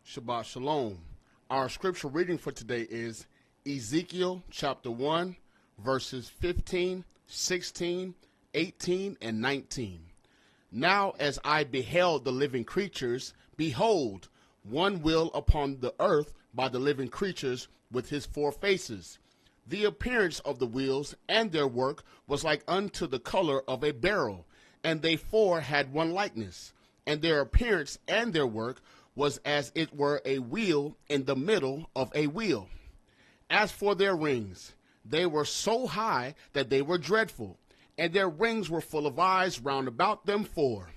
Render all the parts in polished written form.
Shabbat Shalom. Our scripture reading for today is Ezekiel chapter 1, verses 15, 16, 18, and 19. Now as I beheld the living creatures, behold, one wheel upon the earth by the living creatures with his four faces. The appearance of the wheels and their work was like unto the color of a beryl, and they four had one likeness, and their appearance and their work was as it were a wheel in the middle of a wheel. As for their rings, they were so high that they were dreadful, and their rings were full of eyes round about them four.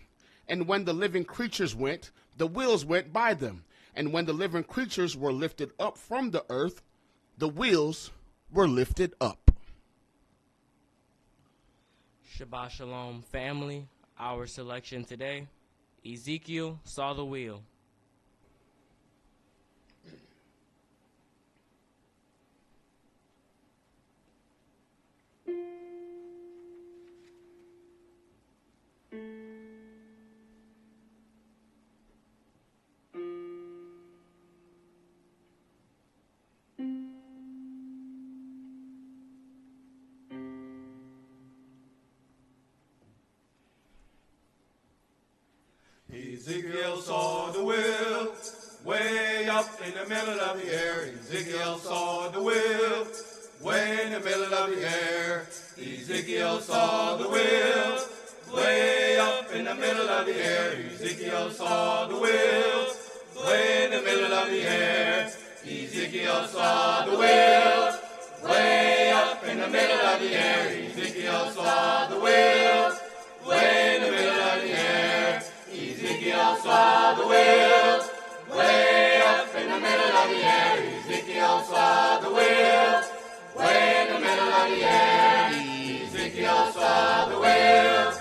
And when the living creatures went, the wheels went by them, and when the living creatures were lifted up from the earth, the wheels were lifted up. Shabbat Shalom, family. Our selection today, Ezekiel saw the wheel. Ezekiel saw the wheel way up in the middle of the air. Ezekiel saw the wheel way in the middle of the air. Ezekiel saw the wheel way up in the middle of the air. Ezekiel saw the wheel way in the middle of the air. Ezekiel saw the wheel way up in the middle of the air. Ezekiel saw the wheel way in the middle of the air. Ezekiel saw the wheel way up in the middle of the air. Ezekiel saw the wheel way in the middle of the air. Ezekiel saw the wheel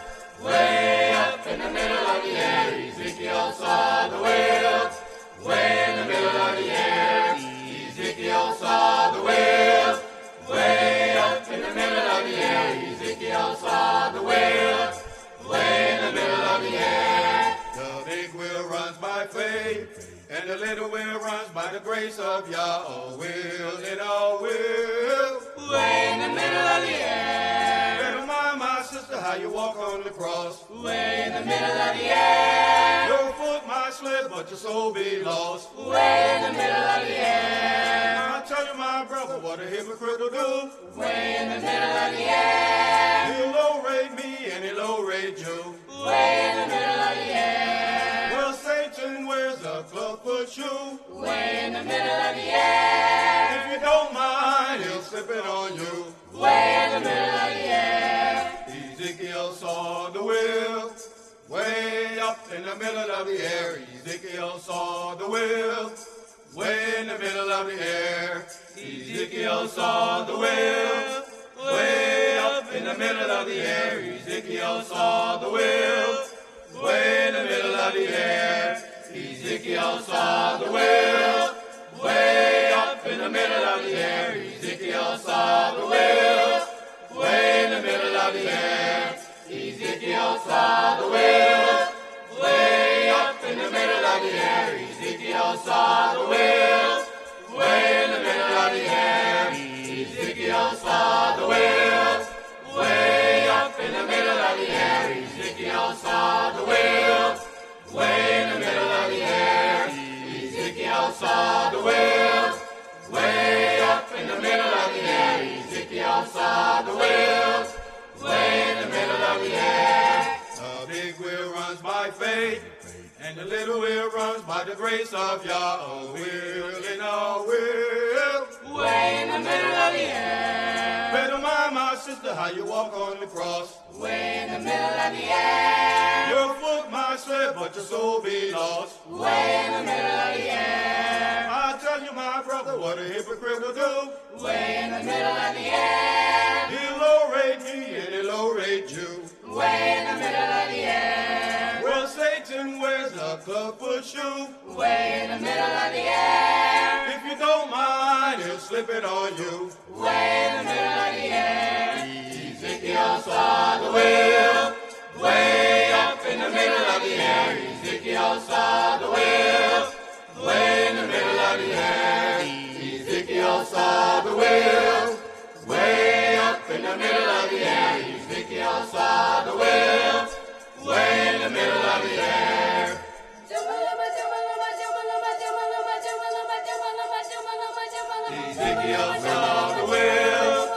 way up in the middle of the air. Ezekiel saw the wheel way in the middle of the air. Ezekiel saw the wheel way up in the middle of the air. Ezekiel saw the wheel way in the middle of the air. The big wheel runs by faith, and the little wheel runs by the grace of Yahweh. Wheel in a wheel way in the middle of the air. Better mind, my sister, how you walk on the cross. Way in the middle of the air. Your foot might slip, but your soul be lost. Way in the middle of the air. I tell you, my brother, what a hypocrite will do. Way in the middle of the air. He'll low-rate me and he'll low-rate you. Way in the middle of the air. Well, Satan wears a clubfoot shoe. Way in the middle of the air. If you don't mind, he'll slip it on you. Way in the middle of the air. Ezekiel saw the wheel way up in the middle of the air. Ezekiel saw the wheel way in the middle of the air. Ezekiel saw the wheel way up in the middle of the air. Ezekiel saw the wheel way in the middle of the air. Ezekiel saw the wheel way up in the middle of the air. Ezekiel saw the wheel way in the middle of the air. Ezekiel saw the wheel way up in the middle of the air. Ezekiel saw the wheel way in the middle of the air. Ezekiel saw the wheel way up in the middle of the air. Ezekiel saw the wheel way in the middle of the air. Ezekiel saw the wheel way up in the middle of the air. Ezekiel saw the wheel way in the middle of the air. The big wheel runs by faith, and the little wheel runs by the grace of Yahweh. Wheel in a wheel way in the middle of the air. Better mind, my sister, how you walk on the cross. Way in the middle of the air. Your foot might slip, but your soul be lost. Way in the middle of the air. I tell you, my brother, what a hypocrite will do. Way in the middle of the air. He'll low-rate me and he'll low-rate you. Way in the middle of the air. Well, Satan wears a clubfoot shoe. Way in the middle of the air. If you don't mind, he'll slip it on you. Way in the middle of the air. Ezekiel saw the wheel way up in the middle of the air. Ezekiel saw the wheel way Ezekiel saw the will,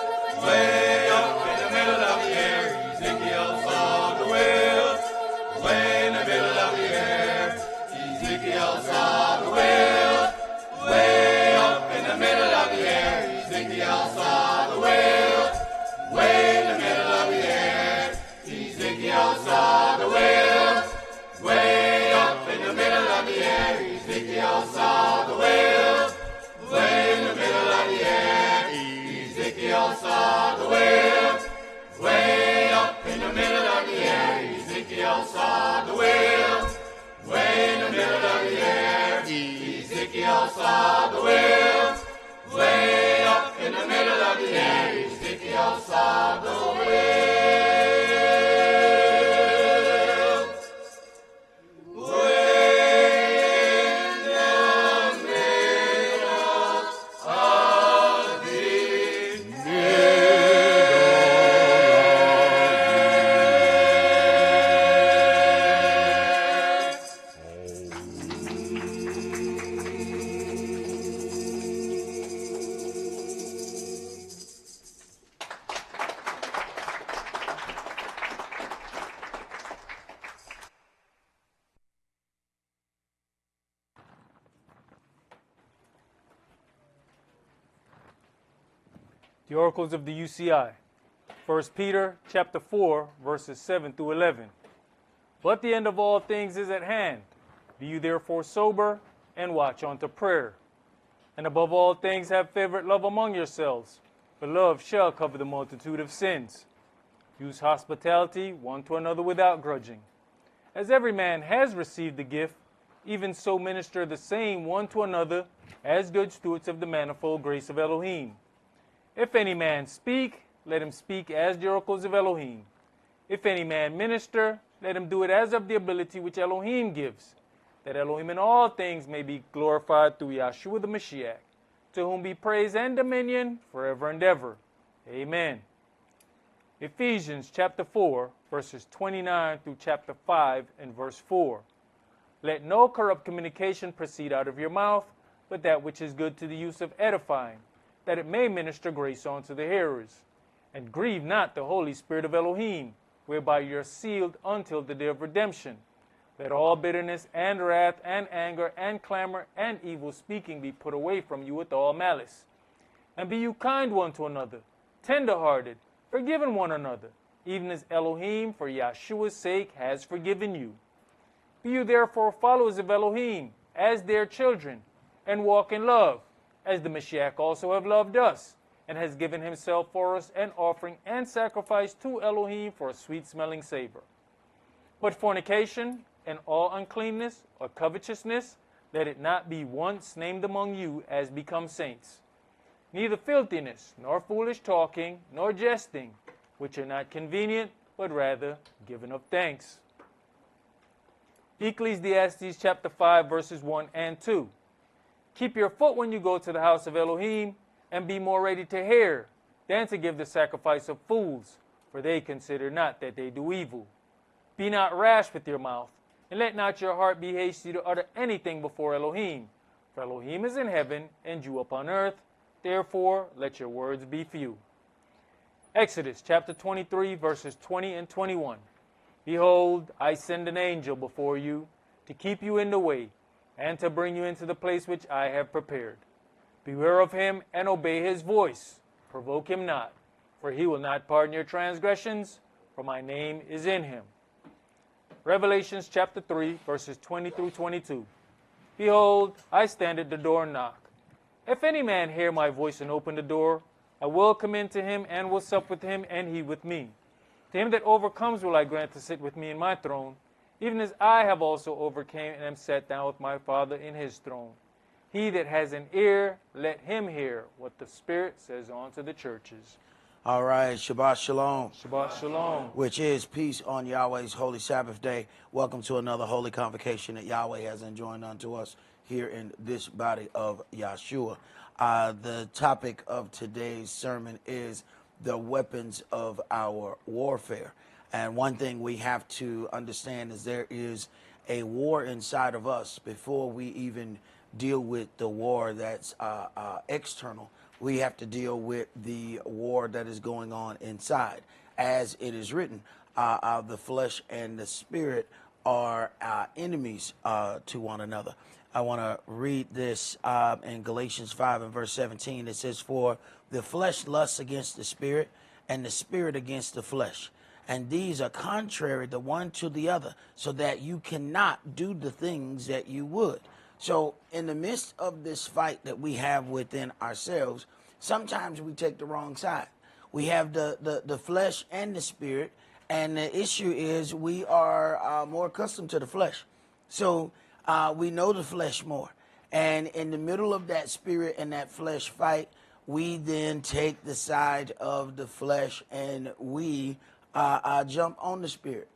way up in the middle of the air. Ezekiel saw the will, way in the middle of the air. Ezekiel saw the will, way up in the middle of the air. Ezekiel saw the will, way in the middle of the air. Ezekiel saw the will, way up in the middle of the air. Ezekiel saw the will, way in the middle of the air. Ezekiel saw the will, way up in the middle of the air. Ezekiel saw the will, way in the middle of the air. Ezekiel saw the will, way up in the middle of the air. Ezekiel saw the will. The oracles of the UCI. 1 Peter chapter 4, verses 7 through 11. But the end of all things is at hand. Be you therefore sober, and watch unto prayer. And above all things have fervent love among yourselves, for love shall cover the multitude of sins. Use hospitality one to another without grudging. As every man has received the gift, even so minister the same one to another, as good stewards of the manifold grace of Elohim. If any man speak, let him speak as the oracles of Elohim. If any man minister, let him do it as of the ability which Elohim gives, that Elohim in all things may be glorified through Yahshua the Mashiach, to whom be praise and dominion forever and ever. Amen. Ephesians chapter 4, verses 29 through chapter 5 and verse 4. Let no corrupt communication proceed out of your mouth, but that which is good to the use of edifying, that it may minister grace unto the hearers. And grieve not the Holy Spirit of Elohim, whereby you are sealed until the day of redemption. Let all bitterness and wrath and anger and clamor and evil speaking be put away from you with all malice. And be you kind one to another, tender-hearted, forgiving one another, even as Elohim for Yahshua's sake has forgiven you. Be you therefore followers of Elohim, as their children, and walk in love, as the Mashiach also have loved us, and has given himself for us an offering and sacrifice to Elohim for a sweet-smelling savor. But fornication and all uncleanness or covetousness, let it not be once named among you as become saints. Neither filthiness, nor foolish talking, nor jesting, which are not convenient, but rather giving of thanks. Ecclesiastes chapter 5, verses 1 and 2. Keep your foot when you go to the house of Elohim, and be more ready to hear than to give the sacrifice of fools, for they consider not that they do evil. Be not rash with your mouth, and let not your heart be hasty to utter anything before Elohim. For Elohim is in heaven, and you upon earth. Therefore, let your words be few. Exodus chapter 23, verses 20 and 21. Behold, I send an angel before you, to keep you in the way, and to bring you into the place which I have prepared. Beware of him, and obey his voice. Provoke him not, for he will not pardon your transgressions, for my name is in him. Revelations chapter 3, verses 20 through 22. Behold, I stand at the door and knock. If any man hear my voice and open the door, I will come in to him and will sup with him, and he with me. To him that overcomes will I grant to sit with me in my throne, even as I have also overcame and am sat down with my Father in his throne. He that has an ear, let him hear what the Spirit says unto the churches. All right, Shabbat Shalom. Shabbat Shalom. Which is peace on Yahweh's holy Sabbath day. Welcome to another holy convocation that Yahweh has enjoined unto us here in this body of Yahshua. The topic of today's sermon is the weapons of our warfare. And one thing we have to understand is there is a war inside of us before we even deal with the war that's external. we have to deal with the war that is going on inside. As it is written, the flesh and the spirit are enemies to one another. I want to read this in Galatians 5 and verse 17. It says, "For the flesh lusts against the spirit, and the spirit against the flesh. And these are contrary the one to the other, so that you cannot do the things that you would." So in the midst of this fight that we have within ourselves, sometimes we take the wrong side. We have the flesh and the spirit, and the issue is we are more accustomed to the flesh. So we know the flesh more. And in the middle of that spirit and that flesh fight, we then take the side of the flesh and we jump on the spirit.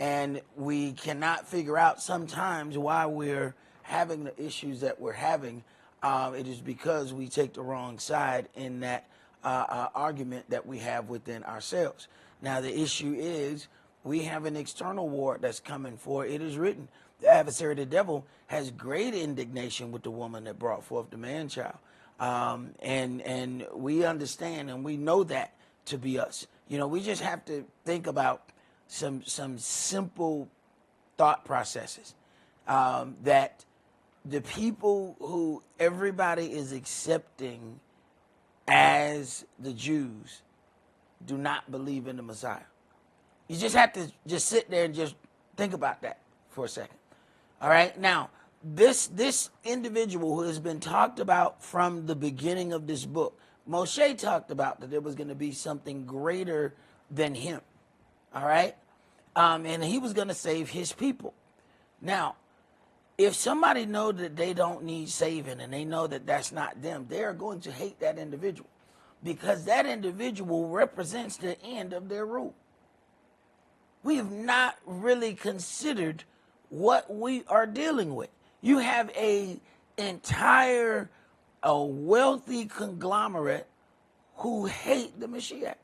And we cannot figure out sometimes why we're having the issues that we're having. It is because we take the wrong side in that argument that we have within ourselves. Now, the issue is we have an external war that's coming for. It is written, the adversary, the devil, has great indignation with the woman that brought forth the man-child. And we understand and we know that to be us. You know, we just have to think about some simple thought processes that the people who everybody is accepting as the Jews do not believe in the Messiah. You just have to just sit there and just think about that for a second. All right. Now, this individual who has been talked about from the beginning of this book, Moshe talked about that there was going to be something greater than him. All right. And he was going to save his people. Now, if somebody knows that they don't need saving and they know that that's not them, they are going to hate that individual because that individual represents the end of their rule. We have not really considered what we are dealing with. You have a wealthy conglomerate who hate the Mashiach.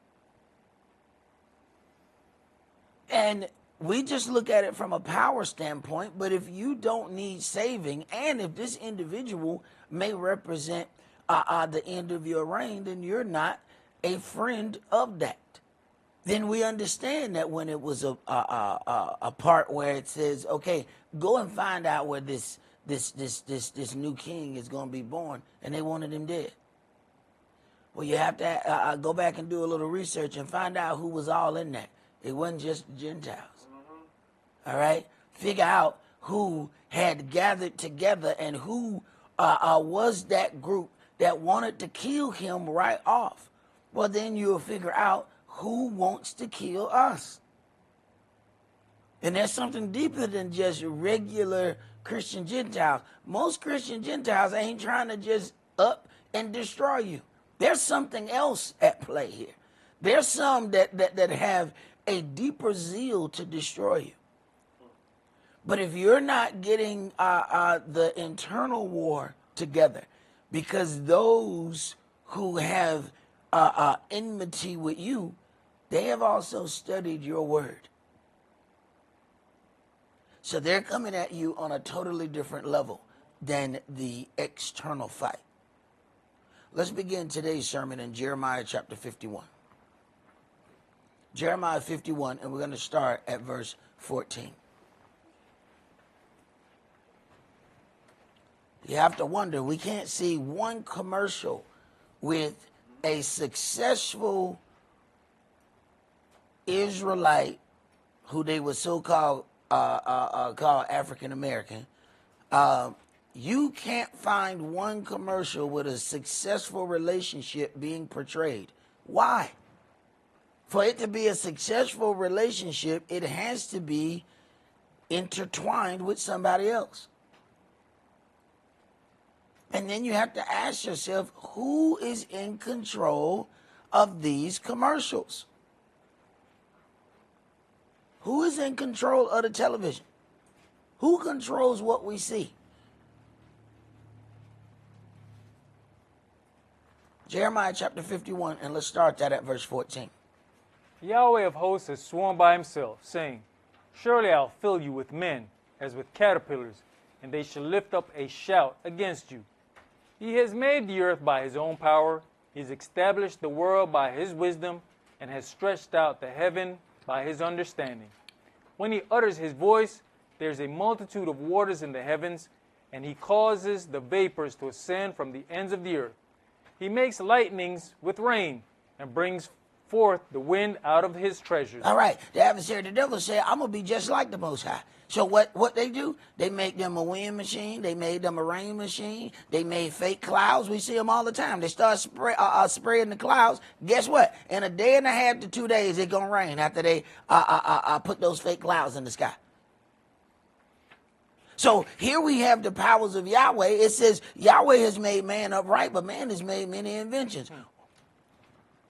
And we just look at it from a power standpoint, but if you don't need saving, and if this individual may represent the end of your reign, then you're not a friend of that. Then we understand that when it was a part where it says, okay, go and find out where this new king is going to be born, and they wanted him dead. Well, you have to go back and do a little research and find out who was all in that. It wasn't just the Gentiles. All right? Figure out who had gathered together and who was that group that wanted to kill him right off. Well, then you'll figure out who wants to kill us. And there's something deeper than just regular Christian Gentiles. Most Christian Gentiles ain't trying to just up and destroy you. There's something else at play here. There's some that have a deeper zeal to destroy you. But if you're not getting the internal war together, because those who have enmity with you, they have also studied your word. So they're coming at you on a totally different level than the external fight. Let's begin today's sermon in Jeremiah chapter 51. Jeremiah 51, and we're going to start at verse 14. You have to wonder, we can't see one commercial with a successful Israelite who they were so-called called African American. You can't find one commercial with a successful relationship being portrayed. Why? For it to be a successful relationship, it has to be intertwined with somebody else. And then you have to ask yourself, who is in control of these commercials? Who is in control of the television? Who controls what we see? Jeremiah chapter 51, and let's start that at verse 14. Yahweh of hosts has sworn by himself, saying, surely I'll fill you with men as with caterpillars, and they shall lift up a shout against you. He has made the earth by his own power. He has established the world by his wisdom and has stretched out the heaven by his understanding. When he utters his voice, there's a multitude of waters in the heavens, and he causes the vapors to ascend from the ends of the earth. He makes lightnings with rain and brings forth the wind out of his treasures. All right. The adversary, the devil said, I'm going to be just like the Most High. So what they do? They make them a wind machine. They made them a rain machine. They made fake clouds. We see them all the time. They start spraying the clouds. Guess what? In a day and a half to 2 days, it's going to rain after they put those fake clouds in the sky. So here we have the powers of Yahweh. It says Yahweh has made man upright, but man has made many inventions.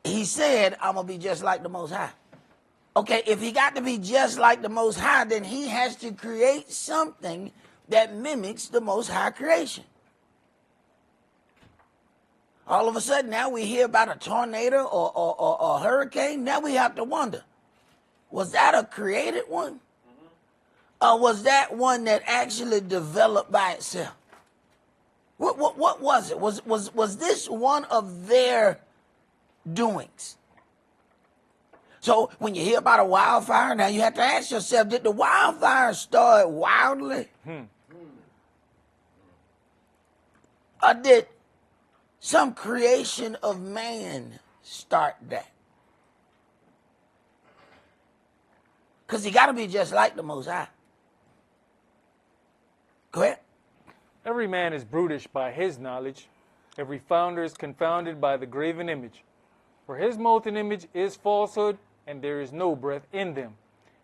He said, I'm going to be just like the Most High. Okay, if he got to be just like the Most High, then he has to create something that mimics the Most High creation. All of a sudden, now we hear about a tornado or a hurricane. Now we have to wonder, was that a created one? Or was that one that actually developed by itself? What was it? Was this one of their doings? So when you hear about a wildfire, now you have to ask yourself, did the wildfire start wildly? Or did some creation of man start that? Because he got to be just like the Most High. Go ahead. Every man is brutish by his knowledge. Every founder is confounded by the graven image. For his molten image is falsehood, and there is no breath in them.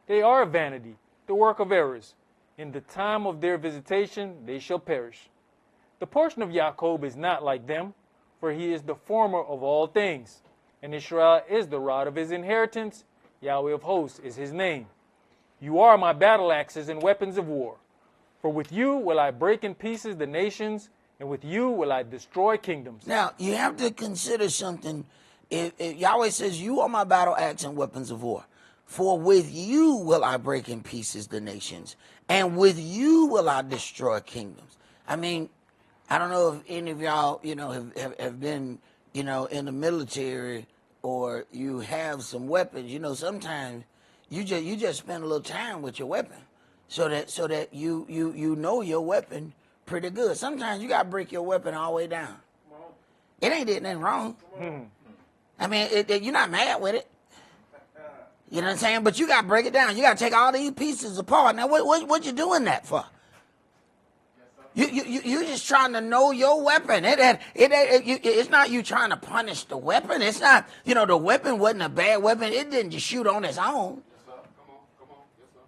They are vanity, the work of errors. In the time of their visitation they shall perish. The portion of Jacob is not like them, for he is the former of all things. And Israel is the rod of his inheritance. Yahweh of hosts is his name. You are my battle axes and weapons of war. For with you will I break in pieces the nations, and with you will I destroy kingdoms. Now, you have to consider something. If Yahweh says, you are my battle axe and weapons of war. For with you will I break in pieces the nations, and with you will I destroy kingdoms. I mean, I don't know if any of y'all, have been, in the military, or you have some weapons. Sometimes you just spend a little time with your weapon, so that you know your weapon pretty good. Sometimes you gotta break your weapon all the way down. It ain't did nothing wrong. I mean, you're not mad with it. You know what I'm saying? But you got to break it down. You got to take all these pieces apart. Now, what you doing that for? You just trying to know your weapon. It's not you trying to punish the weapon. It's not, the weapon wasn't a bad weapon. It didn't just shoot on its own. Yes, sir. Come on. Yes, sir.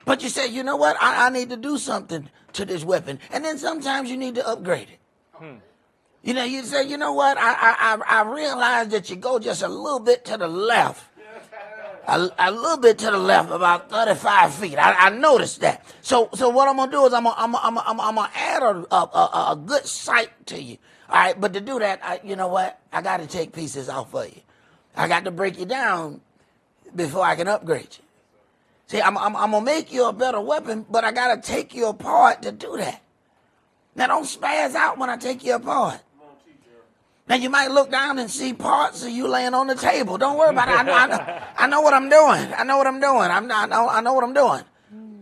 But you say, you know what? I need to do something to this weapon. And then sometimes you need to upgrade it. You say, you know what? I realize that you go just a little bit to the left. A little bit to the left, about 35 feet. I noticed that. So what I'm gonna do is I'm gonna add a good sight to you. All right, but to do that, you know what? I got to take pieces off of you. I got to break you down before I can upgrade you. See, I'm gonna make you a better weapon, but I got to take you apart to do that. Now don't spaz out when I take you apart. Now, you might look down and see parts of you laying on the table. Don't worry about it. I know what I'm doing. I know what I'm doing. I know what I'm doing.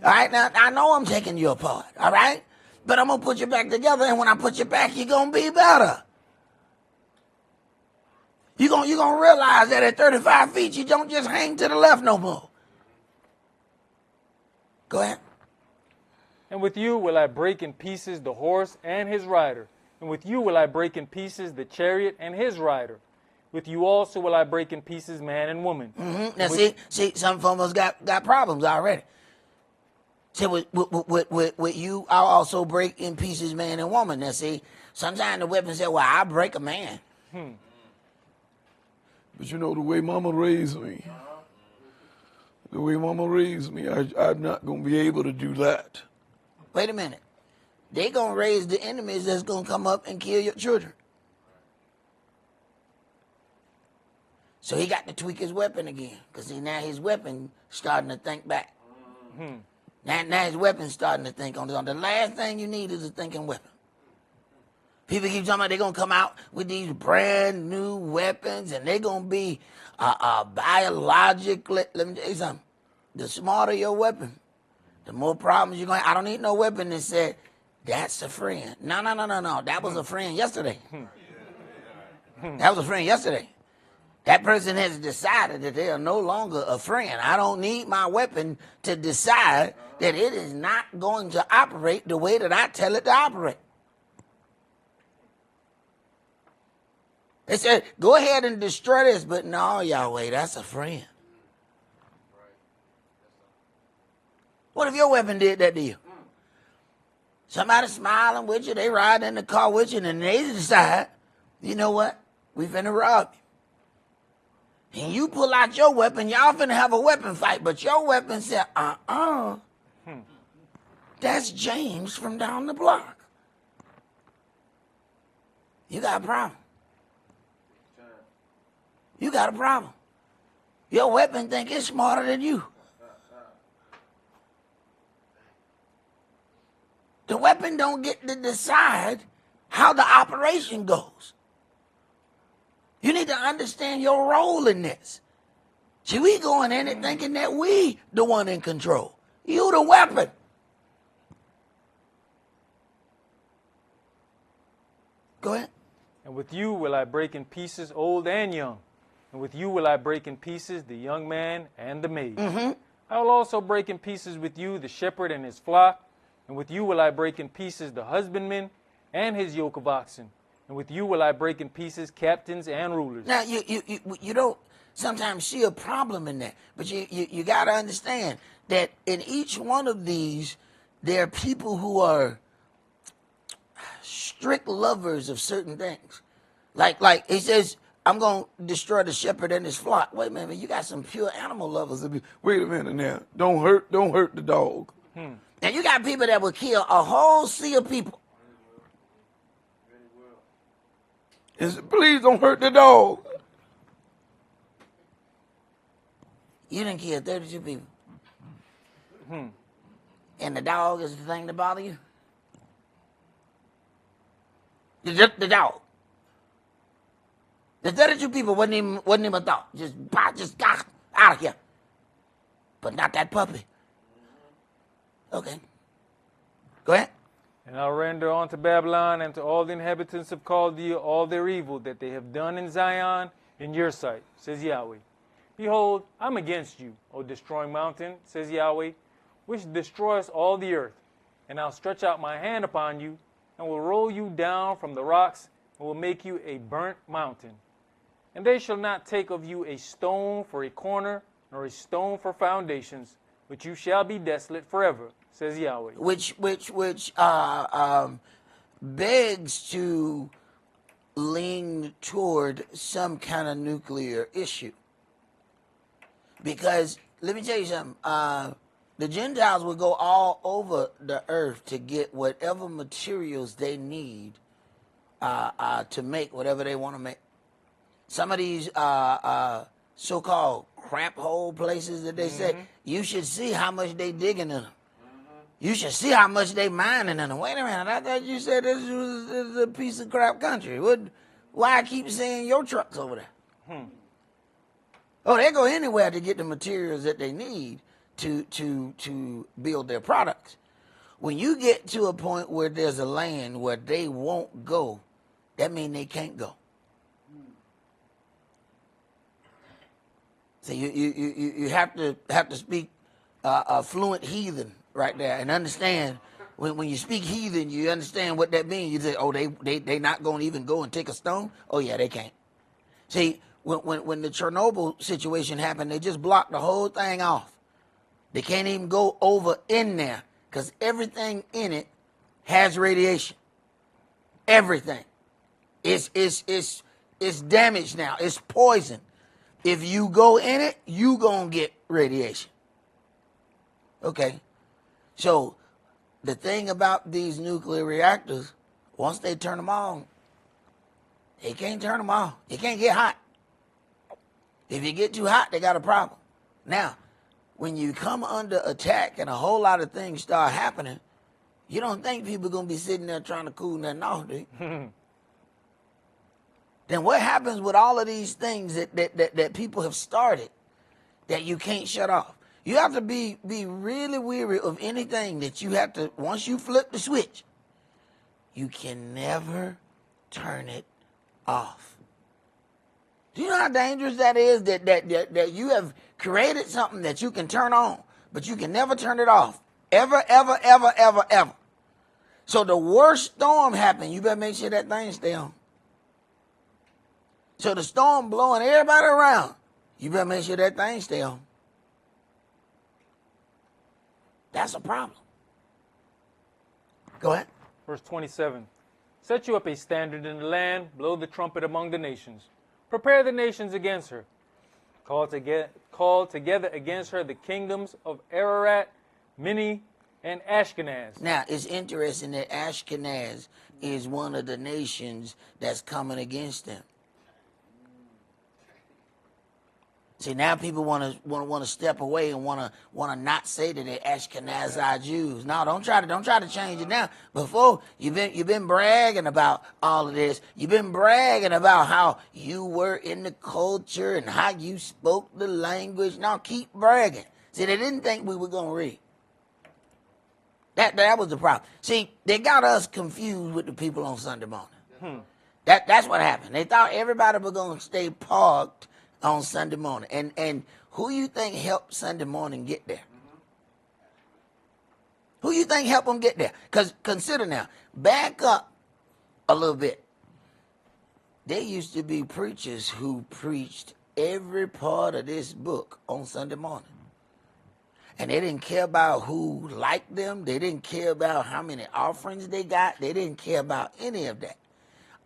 All right? Now, I know I'm taking you apart. All right? But I'm going to put you back together, and when I put you back, you're going to be better. You're going to realize that at 35 feet, you don't just hang to the left no more. Go ahead. And with you will I break in pieces the horse and his rider. And with you will I break in pieces the chariot and his rider. With you also will I break in pieces man and woman. Mm-hmm. Now see, some of us got problems already. See, with you, I'll also break in pieces man and woman. Now see, sometimes the weapon said, well, I'll break a man. But the way Mama raised me, I'm not going to be able to do that. Wait a minute. They're going to raise the enemies that's going to come up and kill your children. So he got to tweak his weapon again. Because now his weapon starting to think back. Now his weapon's starting to think on the last thing you need is a thinking weapon. People keep talking about they're going to come out with these brand new weapons and they're going to be biologically. Let me tell you something. The smarter your weapon, the more problems you're going to have. I don't need no weapon that said, that's a friend. No. That was a friend yesterday. That was a friend yesterday. That person has decided that they are no longer a friend. I don't need my weapon to decide that it is not going to operate the way that I tell it to operate. They said, go ahead and destroy this, but no, Yahweh, that's a friend. What if your weapon did that to you? Somebody smiling with you, they ride in the car with you, and they decide, you know what? We finna rob you. And you pull out your weapon, y'all finna have a weapon fight, but your weapon said, that's James from down the block. You got a problem. You got a problem. Your weapon think it's smarter than you. The weapon don't get to decide how the operation goes. You need to understand your role in this. See, we going in it thinking that we the one in control. You the weapon. Go ahead. And with you will I break in pieces old and young. And with you will I break in pieces the young man and the maid. I will also break in pieces with you the shepherd and his flock. And with you will I break in pieces the husbandman and his yoke of oxen. And with you will I break in pieces captains and rulers. Now, you don't sometimes see a problem in that. But you got to understand that in each one of these, there are people who are strict lovers of certain things. Like he says, I'm going to destroy the shepherd and his flock. Wait a minute, you got some pure animal lovers. Wait a minute now. Don't hurt the dog. And you got people that will kill a whole sea of people. Please don't hurt the dog. You didn't kill 32 people. And the dog is the thing that bother you? The dog. The 32 people wasn't even a thought. Just got out of here. But not that puppy. Okay. Go ahead. And I'll render unto Babylon and to all the inhabitants of Chaldea all their evil that they have done in Zion in your sight, says Yahweh. Behold, I'm against you, O destroying mountain, says Yahweh, which destroys all the earth. And I'll stretch out my hand upon you, and will roll you down from the rocks, and will make you a burnt mountain. And they shall not take of you a stone for a corner, nor a stone for foundations, but you shall be desolate forever, says Yahweh. Which begs to lean toward some kind of nuclear issue. Because, let me tell you something, the Gentiles will go all over the earth to get whatever materials they need to make whatever they want to make. Some of these so-called crap hole places that they say, you should see how much they digging in them. You should see how much they mining in them. Wait a minute, I thought you said this was a piece of crap country. Why I keep seeing your trucks over there? Oh, they go anywhere to get the materials that they need to build their products. When you get to a point where there's a land where they won't go, that means they can't go. So you have to speak fluent heathen right there and understand when you speak heathen, you understand what that means. You say, oh, they not going to even go and take a stone? Oh, yeah, they can't. See, when the Chernobyl situation happened, they just blocked the whole thing off. They can't even go over in there because everything in it has radiation. Everything. It's damaged now. It's poison. If you go in it, you gonna get radiation. Okay. So the thing about these nuclear reactors, once they turn them on, they can't turn them off. It can't get hot. If you get too hot, they got a problem. Now, when you come under attack and a whole lot of things start happening, you don't think people are going to be sitting there trying to cool nothing off, do you? then what happens with all of these things that people have started that you can't shut off? You have to be really weary of anything that you have to, once you flip the switch, you can never turn it off. Do you know how dangerous that is? That you have created something that you can turn on, but you can never turn it off. Ever, ever, ever, ever, ever. So the worst storm happened, you better make sure that thing stay on. So the storm blowing everybody around, you better make sure that thing stay on. That's a problem. Go ahead. Verse 27. Set you up a standard in the land, blow the trumpet among the nations. Prepare the nations against her. Call together against her the kingdoms of Ararat, Mini, and Ashkenaz. Now, it's interesting that Ashkenaz is one of the nations that's coming against them. See, now people want to step away and want to not say that they're Ashkenazi Jews. No, don't try to change it now. Before you've been bragging about all of this. You've been bragging about how you were in the culture and how you spoke the language. Now keep bragging. See, they didn't think we were gonna read. That was the problem. See, they got us confused with the people on Sunday morning. That's what happened. They thought everybody was gonna stay parked on Sunday morning. And who you think helped Sunday morning get there? Who you think helped them get there? Because consider now, back up a little bit. There used to be preachers who preached every part of this book on Sunday morning. And they didn't care about who liked them. They didn't care about how many offerings they got. They didn't care about any of that.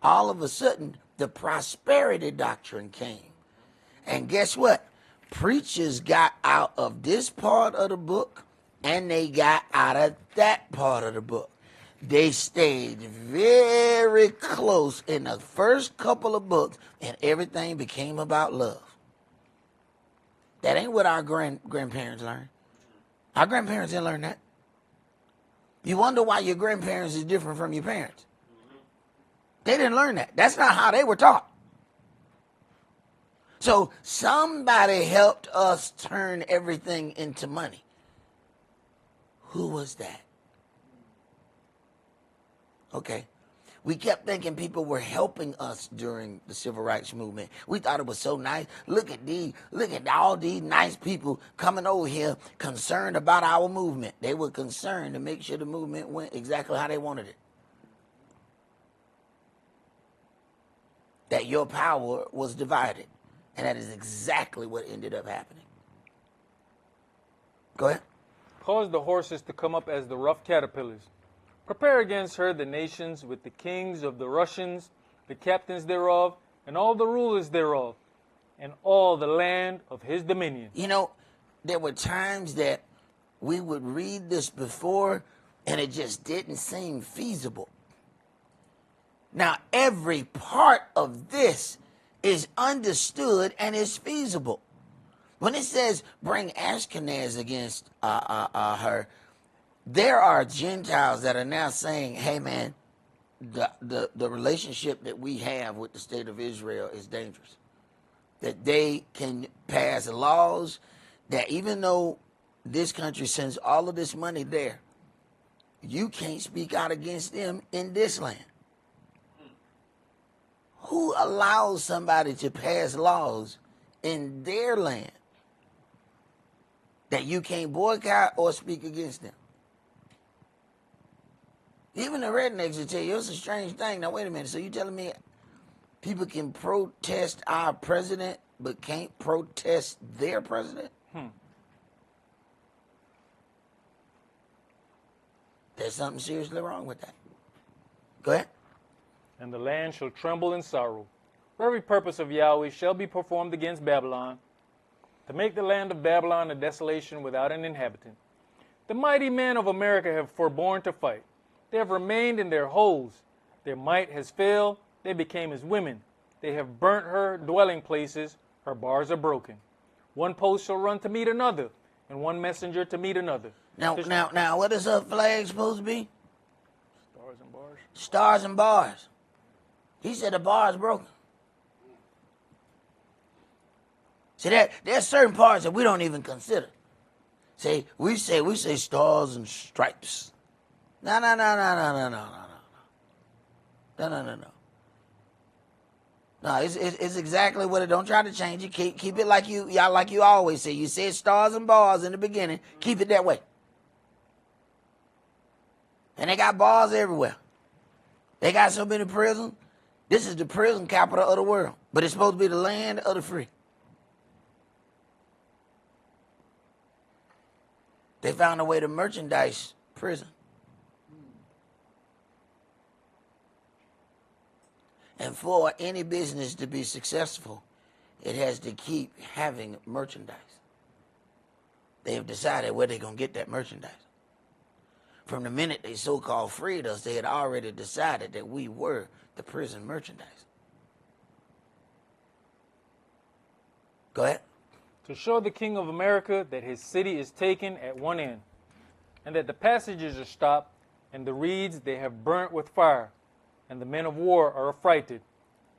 All of a sudden, the prosperity doctrine came. And guess what? Preachers got out of this part of the book and they got out of that part of the book. They stayed very close in the first couple of books and everything became about love. That ain't what our grandparents learned. Our grandparents didn't learn that. You wonder why your grandparents is different from your parents. They didn't learn that. That's not how they were taught. So somebody helped us turn everything into money. Who was that? Okay. We kept thinking people were helping us during the civil rights movement. We thought it was so nice. Look at all these nice people coming over here concerned about our movement. They were concerned to make sure the movement went exactly how they wanted it. That your power was divided. And that is exactly what ended up happening. Go ahead. Cause the horses to come up as the rough caterpillars. Prepare against her the nations with the kings of the Russians, the captains thereof, and all the rulers thereof, and all the land of his dominion. You know, there were times that we would read this before, and it just didn't seem feasible. Now, every part of this is understood and is feasible. When it says bring Ashkenaz against her, there are Gentiles that are now saying, hey man, the relationship that we have with the state of Israel is dangerous. That they can pass laws that even though this country sends all of this money there, you can't speak out against them in this land. Who allows somebody to pass laws in their land that you can't boycott or speak against them? Even the rednecks will tell you, it's a strange thing. Now, wait a minute. So you telling me people can protest our president but can't protest their president? There's something seriously wrong with that. Go ahead. And the land shall tremble in sorrow. For every purpose of Yahweh shall be performed against Babylon, to make the land of Babylon a desolation without an inhabitant. The mighty men of America have forborne to fight. They have remained in their holes. Their might has failed. They became as women. They have burnt her dwelling places. Her bars are broken. One post shall run to meet another, and one messenger to meet another. Now, what is her flag supposed to be? Stars and bars. Stars and bars. He said the bar is broken. See, there's certain parts that we don't even consider. See, we say stars and stripes. No. No, it's exactly what it. Don't try to change it. Keep it like you always say. You said stars and bars in the beginning. Keep it that way. And they got bars everywhere. They got so many prisons. This is the prison capital of the world. But it's supposed to be the land of the free. They found a way to merchandise prison. And for any business to be successful, it has to keep having merchandise. They have decided where they're going to get that merchandise. From the minute they so-called freed us, they had already decided that we were the prison merchandise. Go ahead. To show the King of America that his city is taken at one end, and that the passages are stopped, and the reeds they have burnt with fire, and the men of war are affrighted.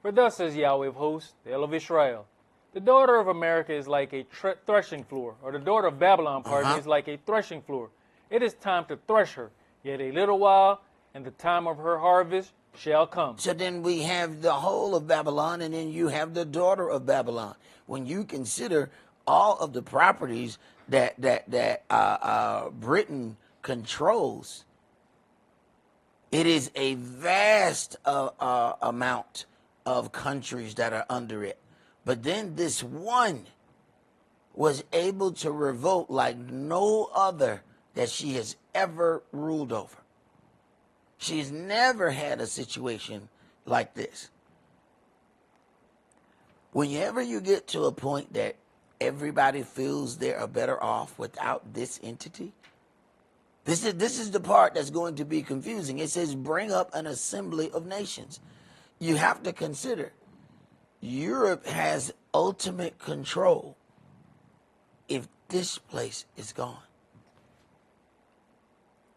For thus says Yahweh of hosts, the El of Israel, the daughter of America is like a threshing floor, or the daughter of Babylon, is like a threshing floor. It is time to thresh her, yet a little while, and the time of her harvest shall come. So then we have the whole of Babylon, and then you have the daughter of Babylon. When you consider all of the properties that Britain controls, it is a vast amount of countries that are under it. But then this one was able to revolt like no other that she has ever ruled over. She's never had a situation like this. Whenever you get to a point that everybody feels they are better off without this entity, this is the part that's going to be confusing. It says, bring up an assembly of nations. You have to consider, Europe has ultimate control if this place is gone.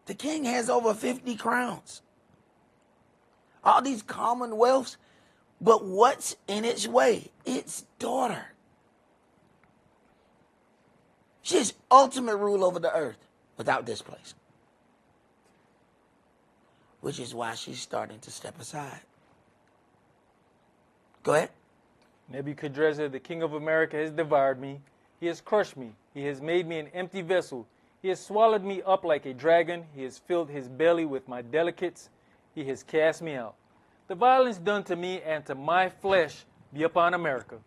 The king has over 50 crowns. All these commonwealths, but what's in its way? Its daughter. She has ultimate rule over the earth without this place. Which is why she's starting to step aside. Go ahead. Nebuchadnezzar, the king of America, has devoured me. He has crushed me. He has made me an empty vessel. He has swallowed me up like a dragon. He has filled his belly with my delicates. He has cast me out. The violence done to me and to my flesh be upon America.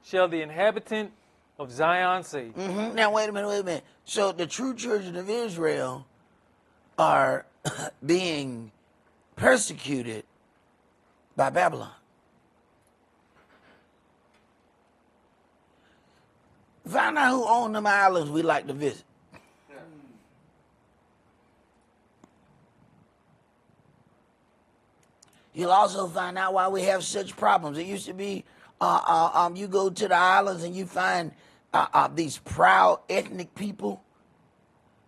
Shall the inhabitant of Zion say. Now, wait a minute. So the true children of Israel are being persecuted by Babylon. Find out who own them islands we like to visit. You'll also find out why we have such problems. It used to be, you go to the islands and you find these proud ethnic people.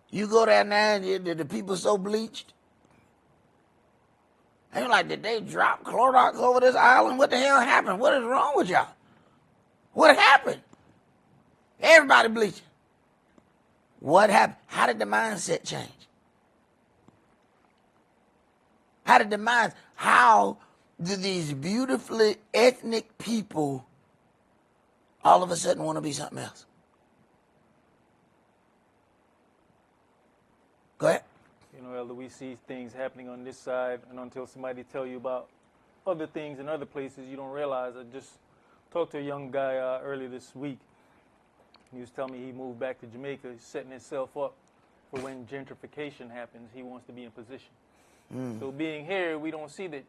You go there now and the people so bleached. And you're like, did they drop Clorox over this island? What the hell happened? What is wrong with y'all? What happened? Everybody bleaching. What happened? How did the mindset change? How do these beautifully ethnic people all of a sudden want to be something else? Go ahead. You know, Elder, we see things happening on this side, and until somebody tell you about other things in other places, you don't realize. I just talked to a young guy earlier this week. He was telling me he moved back to Jamaica, setting himself up for when gentrification happens, he wants to be in position. So being here, we don't see that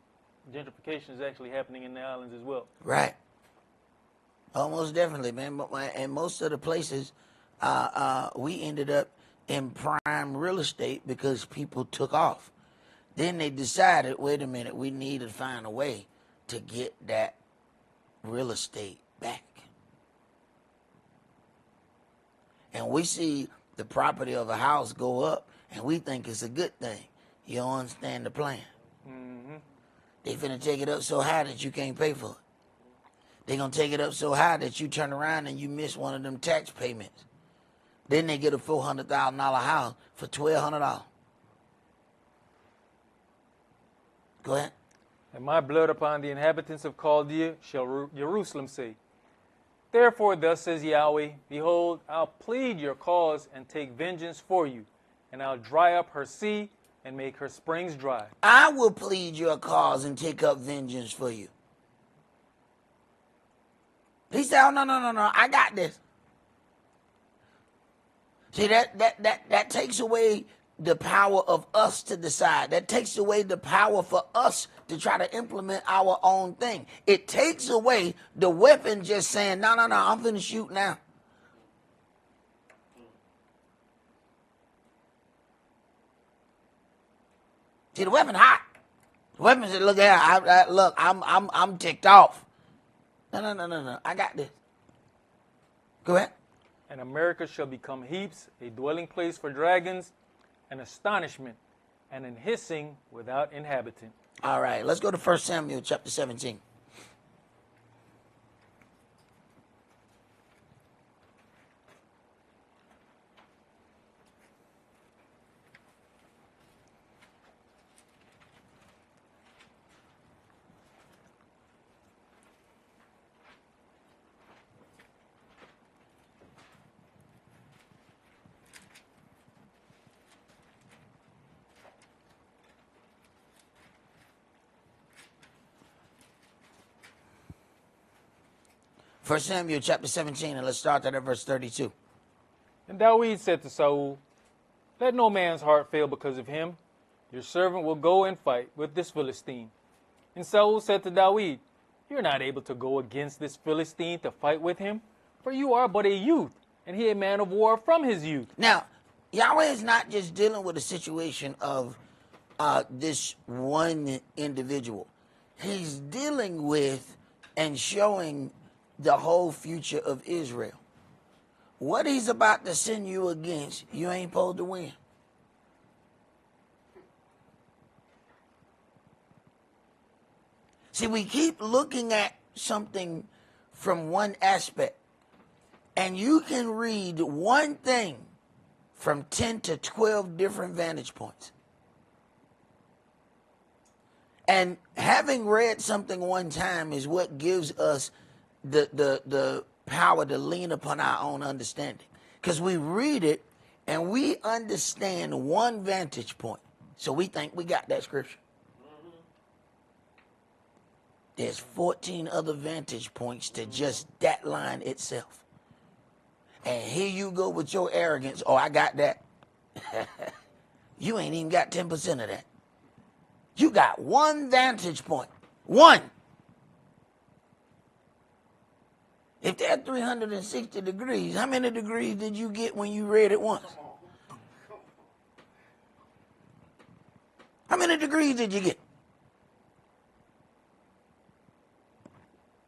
gentrification is actually happening in the islands as well. Right. Almost definitely, man. And most of the places, we ended up in prime real estate because people took off. Then they decided, wait a minute, we need to find a way to get that real estate back. And we see the property of a house go up, and we think it's a good thing. You don't understand the plan. They finna take it up so high that you can't pay for it. They're going to take it up so high that you turn around and you miss one of them tax payments. Then they get a $400,000 house for $1,200. Go ahead. And my blood upon the inhabitants of Chaldea shall Jerusalem say. Therefore thus says Yahweh, behold, I'll plead your cause and take vengeance for you, and I'll dry up her sea and make her springs dry. I will plead your cause and take up vengeance for you. He said, oh, no, I got this. See, that takes away the power of us to decide. That takes away the power for us to try to implement our own thing. It takes away the weapon just saying, no, I'm finna shoot now. See, the weapon hot. The weapon said, look at, look, I'm ticked off. No, I got this. Go ahead. And America shall become heaps, a dwelling place for dragons, an astonishment, and an hissing without inhabitant. All right, let's go to 1 Samuel chapter 17. First Samuel chapter 17, and let's start at verse 32. And David said to Saul, let no man's heart fail because of him. Your servant will go and fight with this Philistine. And Saul said to David, you're not able to go against this Philistine to fight with him, for you are but a youth, and he a man of war from his youth. Now, Yahweh is not just dealing with a situation of this one individual. He's dealing with and showing the whole future of Israel. What he's about to send you against, you ain't supposed to win. See, we keep looking at something from one aspect, and you can read one thing from 10 to 12 different vantage points. And having read something one time is what gives us the power to lean upon our own understanding. Because we read it and we understand one vantage point. So we think we got that scripture. There's 14 other vantage points to just that line itself. And here you go with your arrogance. Oh, I got that. You ain't even got 10% of that. You got one vantage point. One. If there are 360 degrees, how many degrees did you get when you read it once? How many degrees did you get?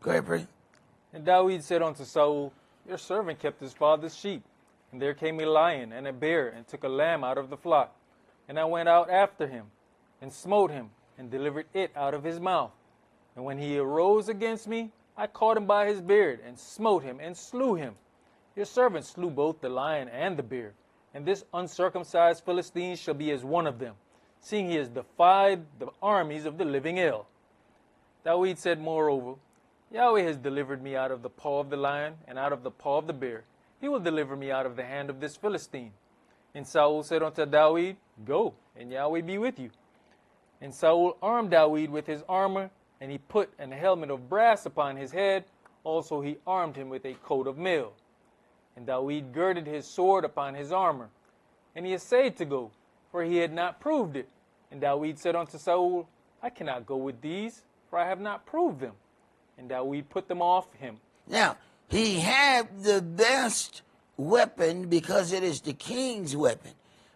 Go ahead, pray. And David said unto Saul, your servant kept his father's sheep. And there came a lion and a bear, and took a lamb out of the flock. And I went out after him, and smote him, and delivered it out of his mouth. And when he arose against me, I caught him by his beard, and smote him, and slew him. Your servant slew both the lion and the bear. And this uncircumcised Philistine shall be as one of them, seeing he has defied the armies of the living El. David said moreover, Yahweh has delivered me out of the paw of the lion, and out of the paw of the bear. He will deliver me out of the hand of this Philistine. And Saul said unto David, go, and Yahweh be with you. And Saul armed David with his armor, and he put an helmet of brass upon his head. Also he armed him with a coat of mail. And David girded his sword upon his armor. And he essayed to go, for he had not proved it. And David said unto Saul, I cannot go with these, for I have not proved them. And David put them off him. Now, he had the best weapon because it is the king's weapon.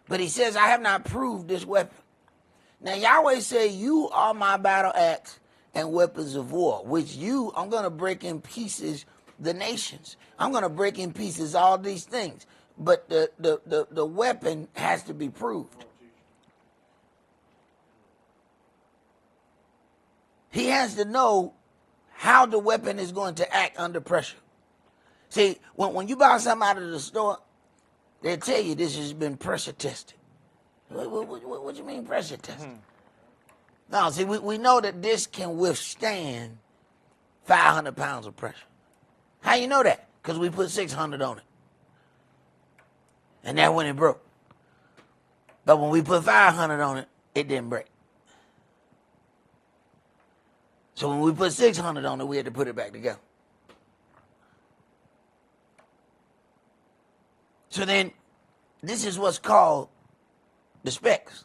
But he says, I have not proved this weapon. Now, Yahweh said, you are my battle axe and weapons of war, which I'm going to break in pieces the nations. I'm going to break in pieces all these things. But the weapon has to be proved. He has to know how the weapon is going to act under pressure. See, when you buy something out of the store, they'll tell you this has been pressure tested. What do you mean pressure tested? No, see, we know that this can withstand 500 pounds of pressure. How you know that? Because we put 600 on it. And that when it broke. But when we put 500 on it, it didn't break. So when we put 600 on it, we had to put it back together. So then, this is what's called the specs.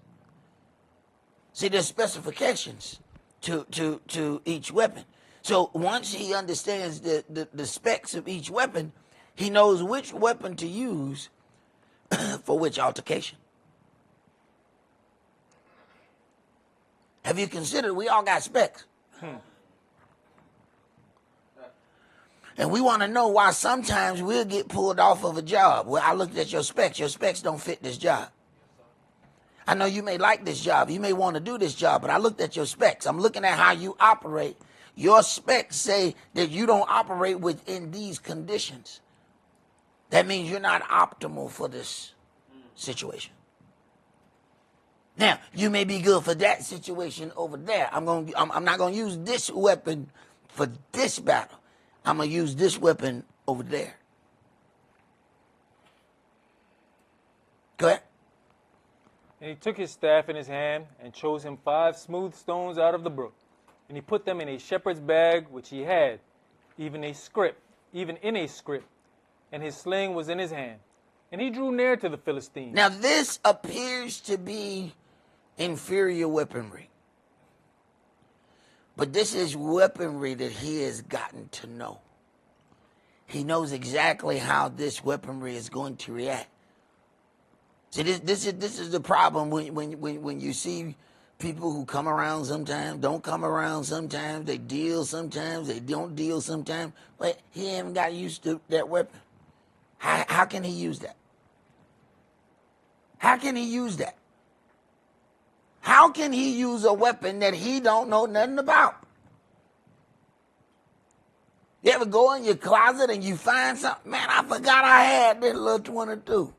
See, there's specifications to each weapon. So once he understands the specs of each weapon, he knows which weapon to use for which altercation. Have you considered we all got specs? And we want to know why sometimes we'll get pulled off of a job. Well, I looked at your specs. Your specs don't fit this job. I know you may like this job. You may want to do this job, but I looked at your specs. I'm looking at how you operate. Your specs say that you don't operate within these conditions. That means you're not optimal for this situation. Now, you may be good for that situation over there. I'm not going to use this weapon for this battle. I'm going to use this weapon over there. Go ahead. And he took his staff in his hand and chose him 5 smooth stones out of the brook. And he put them in a shepherd's bag which he had, even in a scrip. And his sling was in his hand. And he drew near to the Philistine. Now this appears to be inferior weaponry. But this is weaponry that he has gotten to know. He knows exactly how this weaponry is going to react. See, this is the problem when you see people who come around sometimes, don't come around sometimes, they deal sometimes, they don't deal sometimes. But he haven't got used to that weapon. How can he use that? How can he use that? How can he use a weapon that he don't know nothing about? You ever go in your closet and you find something? Man, I forgot I had this little 22.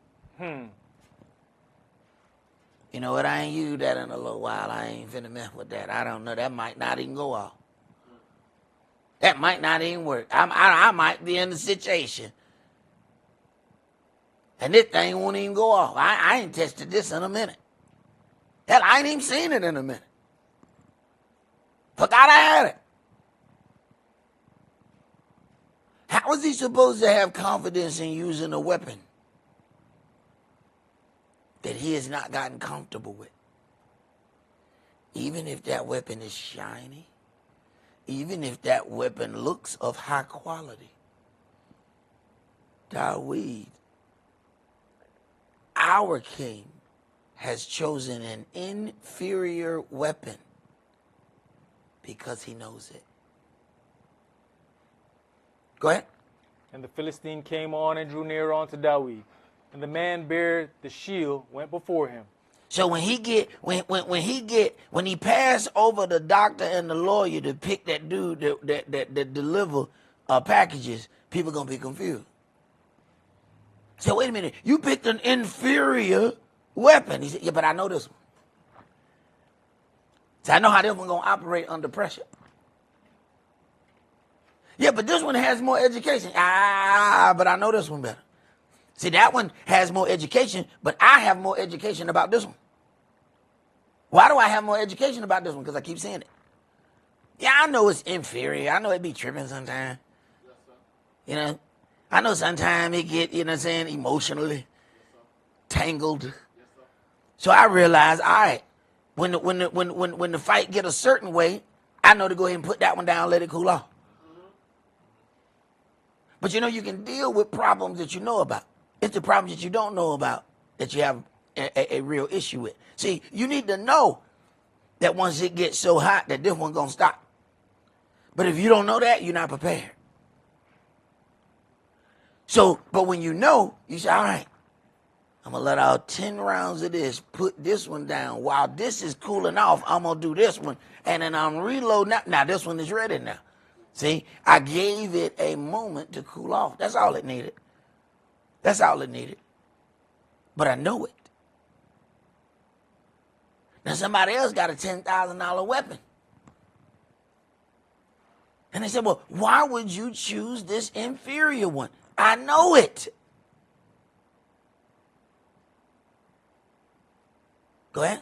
You know what? I ain't used that in a little while. I ain't finna mess with that. I don't know. That might not even go off. That might not even work. I might be in the situation. And this thing won't even go off. I ain't tested this in a minute. Hell, I ain't even seen it in a minute. Forgot I had it. How is he supposed to have confidence in using a weapon that he has not gotten comfortable with? Even if that weapon is shiny, even if that weapon looks of high quality. Dawid, our king, has chosen an inferior weapon because he knows it. Go ahead. And the Philistine came on and drew near unto Dawid. And the man bare the shield went before him. So when he passed over the doctor and the lawyer to pick that dude that deliver packages, people gonna be confused. So wait a minute, you picked an inferior weapon. He said, yeah, but I know this one. So I know how this one gonna operate under pressure. Yeah, but this one has more education. But I know this one better. See, that one has more education, but I have more education about this one. Why do I have more education about this one? Because I keep saying it. Yeah, I know it's inferior. I know it be tripping sometimes. Yes, you know, I know sometimes it get, you know what I'm saying, emotionally tangled. Yes, so I realize, all right, when the fight get a certain way, I know to go ahead and put that one down, let it cool off. But you know, you can deal with problems that you know about. It's the problems that you don't know about that you have a real issue with. See, you need to know that once it gets so hot that this one's going to stop. But if you don't know that, you're not prepared. So, but when you know, you say, all right, I'm going to let out 10 rounds of this, put this one down. While this is cooling off, I'm going to do this one. And then I'm reloading. Now this one is ready now. See, I gave it a moment to cool off. That's all it needed. That's all it needed. But I know it. Now somebody else got a $10,000 weapon. And they said, well, why would you choose this inferior one? I know it. Go ahead.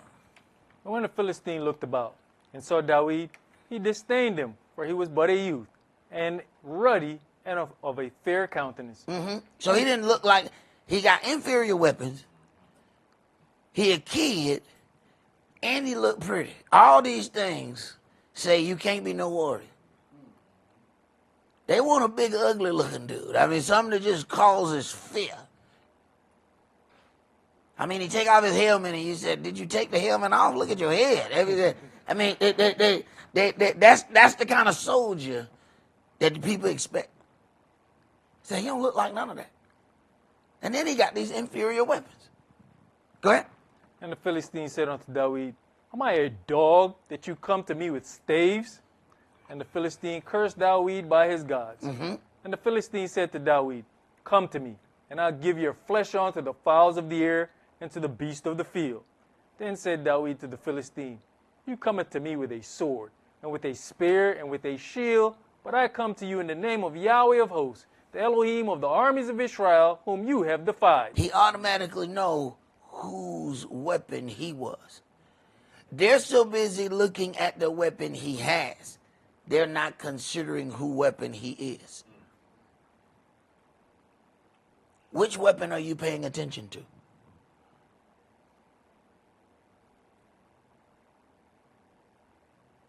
And when the Philistine looked about and saw David, he disdained him, for he was but a youth, and ruddy, and of a fair countenance. So he didn't look like, he got inferior weapons, he a kid, and he looked pretty. All these things say you can't be no warrior. They want a big, ugly looking dude. I mean, something that just causes fear. I mean, he take off his helmet and you said, did you take the helmet off? Look at your head. I mean, that's the kind of soldier that the people expect. So he don't look like none of that. And then he got these inferior weapons. Go ahead. And the Philistine said unto David, am I a dog that you come to me with staves? And the Philistine cursed David by his gods. And the Philistine said to David, come to me, and I'll give your flesh unto the fowls of the air and to the beasts of the field. Then said David to the Philistine, you cometh to me with a sword, and with a spear, and with a shield, but I come to you in the name of Yahweh of hosts, the Elohim of the armies of Israel, whom you have defied. He automatically know whose weapon he was. They're so busy looking at the weapon he has, they're not considering who weapon he is. Which weapon are you paying attention to?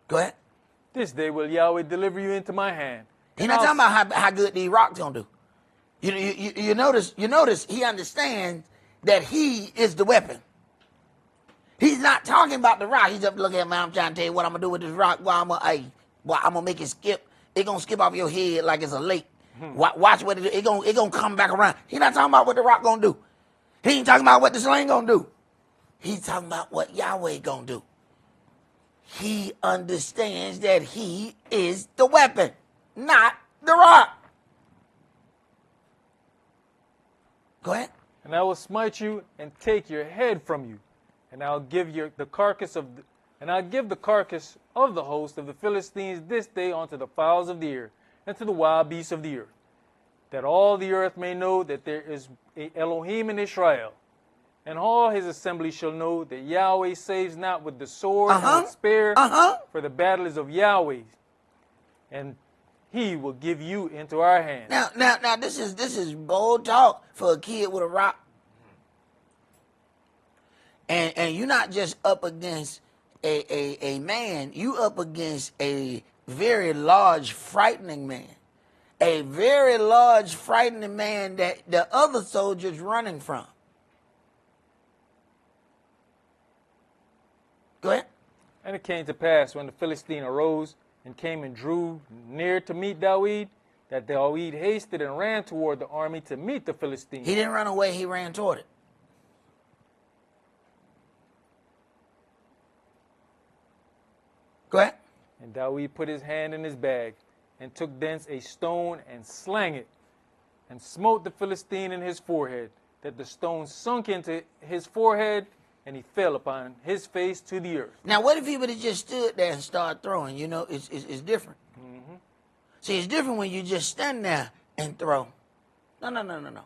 Go ahead. This day will Yahweh deliver you into my hand. He's not talking about how good these rocks gonna do. You notice he understands that he is the weapon. He's not talking about the rock. He's up looking at me. I'm trying to tell you what I'm gonna do with this rock. I'm gonna make it skip. It's gonna skip off your head like it's a lake. Watch what it gonna come back around. He's not talking about what the rock gonna do. He ain't talking about what the sling gonna do. He's talking about what Yahweh gonna do. He understands that he is the weapon, not the rock. Go ahead. And I will smite you and take your head from you, and I'll give the carcass of the host of the Philistines this day unto the fowls of the air and to the wild beasts of the earth, that all the earth may know that there is a Elohim in Israel. And all his assembly shall know that Yahweh saves not with the sword and with spear, for the battle is of Yahweh, and he will give you into our hands. Now, this is bold talk for a kid with a rock. And you're not just up against a man, you up against a very large, frightening man. A very large, frightening man that the other soldiers running from. Go ahead. And it came to pass when the Philistine arose and came and drew near to meet David, that David hasted and ran toward the army to meet the Philistines. He didn't run away, he ran toward it. Go ahead. And David put his hand in his bag, and took thence a stone, and slang it, and smote the Philistine in his forehead, that the stone sunk into his forehead, and he fell upon his face to the earth. Now, what if he would have just stood there and started throwing? You know, it's different. See, it's different when you just stand there and throw. No.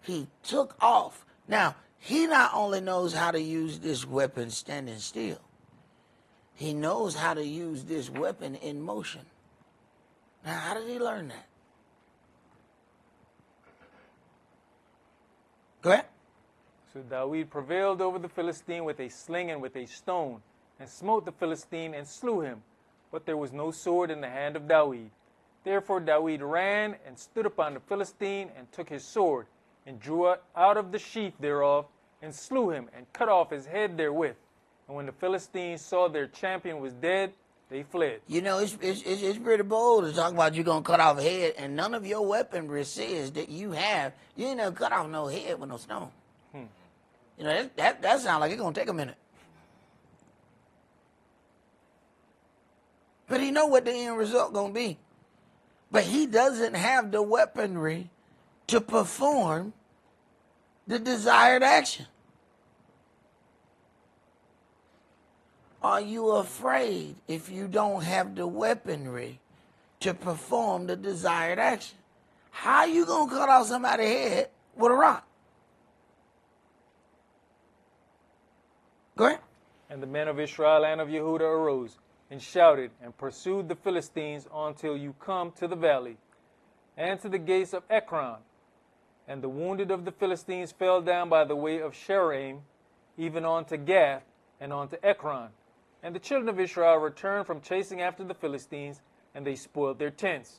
He took off. Now, he not only knows how to use this weapon standing still, he knows how to use this weapon in motion. Now, how did he learn that? Go ahead. So David prevailed over the Philistine with a sling and with a stone, and smote the Philistine and slew him. But there was no sword in the hand of David. Therefore David ran and stood upon the Philistine, and took his sword, and drew it out of the sheath thereof, and slew him, and cut off his head therewith. And when the Philistines saw their champion was dead, they fled. You know, it's pretty bold to talk about you going to cut off a head, and none of your weaponry says that you ain't never cut off no head with no stone. You know, that sounds like it's going to take a minute. But he know what the end result going to be. But he doesn't have the weaponry to perform the desired action. Are you afraid if you don't have the weaponry to perform the desired action? How are you going to cut off somebody's head with a rock? Go ahead. And the men of Israel and of Yehudah arose and shouted and pursued the Philistines until you come to the valley and to the gates of Ekron. And the wounded of the Philistines fell down by the way of Sheraim, even unto Gath and unto Ekron. And the children of Israel returned from chasing after the Philistines, and they spoiled their tents.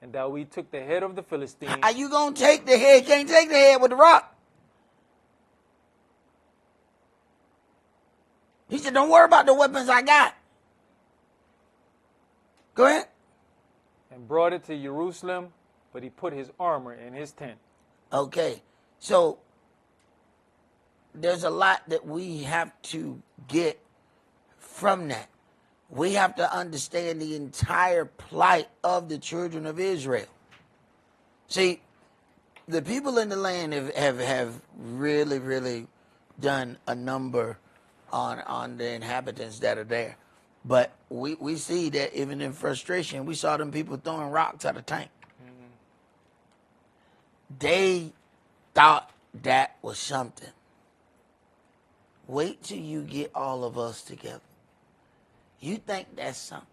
And David took the head of the Philistines. Are you going to take the head? Can't take the head with the rock. He said, don't worry about the weapons I got. Go ahead. And brought it to Jerusalem, but he put his armor in his tent. Okay, so there's a lot that we have to get from that. We have to understand the entire plight of the children of Israel. See, the people in the land have really, really done a number on the inhabitants that are there. But we see that even in frustration, we saw them people throwing rocks at a tank. Mm-hmm. They thought that was something. Wait till you get all of us together. You think that's something.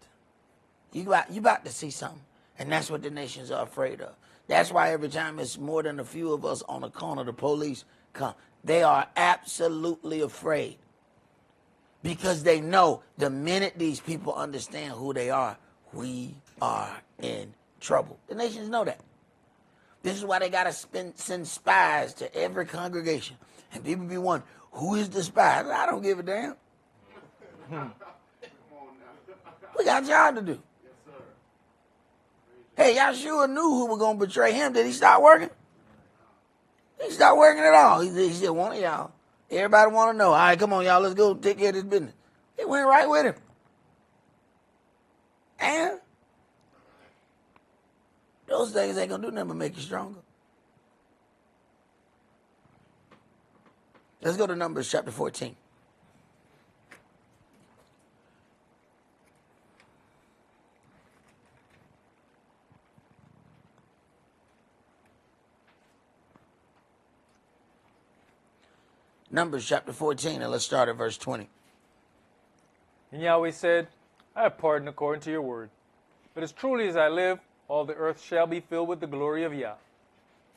You about to see something. And that's what the nations are afraid of. That's why every time it's more than a few of us on the corner, the police come. They are absolutely afraid. Because they know the minute these people understand who they are, we are in trouble. The nations know that. This is why they got to send spies to every congregation. And people be wondering, who is the spy? I don't give a damn. We got a job to do. Hey, Yahshua knew who was going to betray him. Did he start working? He stopped working at all. He said, one of y'all. Everybody want to know. All right, come on, y'all. Let's go take care of this business. He went right with him. And those things ain't going to do nothing but make you stronger. Let's go to Numbers chapter 14. Numbers chapter 14, and let's start at verse 20. And Yahweh said, I have pardoned according to your word. But as truly as I live, all the earth shall be filled with the glory of Yah.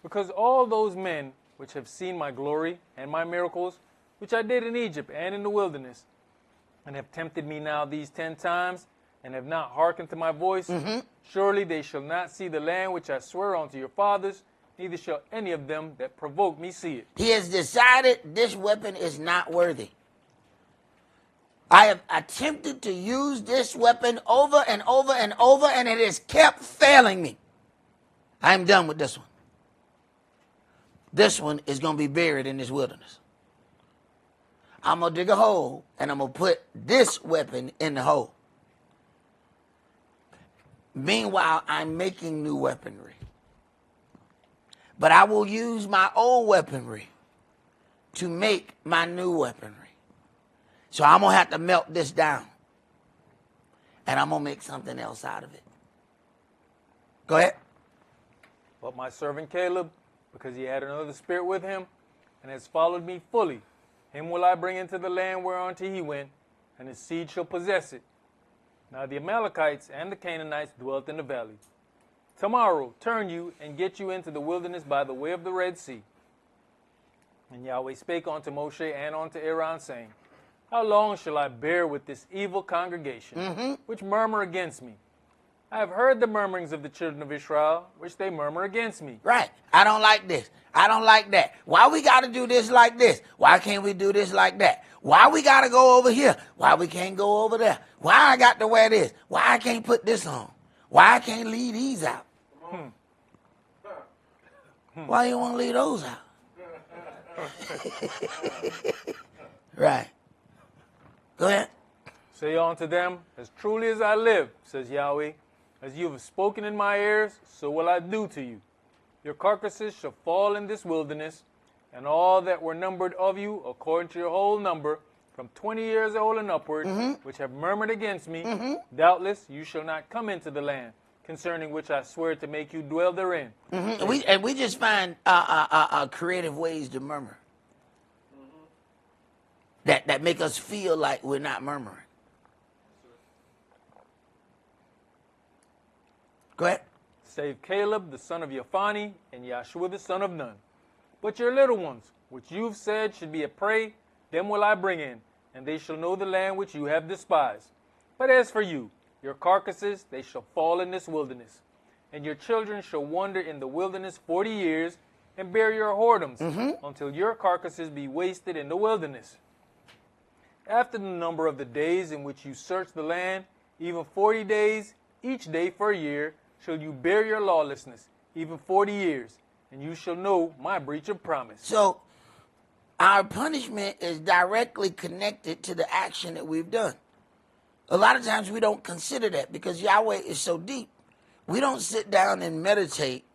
Because all those men which have seen my glory and my miracles, which I did in Egypt and in the wilderness, and have tempted me now these 10 times, and have not hearkened to my voice, surely they shall not see the land which I swear unto your fathers, neither shall any of them that provoke me see it. He has decided this weapon is not worthy. I have attempted to use this weapon over and over and over, and it has kept failing me. I'm done with this one. This one is going to be buried in this wilderness. I'm going to dig a hole, and I'm going to put this weapon in the hole. Meanwhile, I'm making new weaponry. But I will use my old weaponry to make my new weaponry. So I'm going to have to melt this down. And I'm going to make something else out of it. Go ahead. But my servant Caleb, because he had another spirit with him, and has followed me fully, him will I bring into the land whereunto he went, and his seed shall possess it. Now the Amalekites and the Canaanites dwelt in the valley. Tomorrow turn you and get you into the wilderness by the way of the Red Sea. And Yahweh spake unto Moshe and unto Aaron, saying, How long shall I bear with this evil congregation, which murmur against me? I have heard the murmurings of the children of Israel, which they murmur against me. Right. I don't like this. I don't like that. Why we got to do this like this? Why can't we do this like that? Why we got to go over here? Why we can't go over there? Why I got to wear this? Why I can't put this on? Why I can't leave these out? Why you want to leave those out? Right. Go ahead. Say unto them, as truly as I live, says Yahweh, as you have spoken in my ears, so will I do to you. Your carcasses shall fall in this wilderness, and all that were numbered of you, according to your whole number, from 20 years old and upward, which have murmured against me, doubtless you shall not come into the land, concerning which I swear to make you dwell therein. We just find creative ways to murmur that make us feel like we're not murmuring. Go ahead. Save Caleb the son of Yephani and Yahshua the son of Nun. But your little ones, which you've said should be a prey, them will I bring in, and they shall know the land which you have despised. But as for you, your carcasses, they shall fall in this wilderness, and your children shall wander in the wilderness 40 years, and bear your whoredoms, until your carcasses be wasted in the wilderness. After the number of the days in which you search the land, even 40 days, each day for a year, shall you bear your lawlessness, even 40 years, and you shall know my breach of promise. So our punishment is directly connected to the action that we've done. A lot of times we don't consider that because Yahweh is so deep. We don't sit down and meditate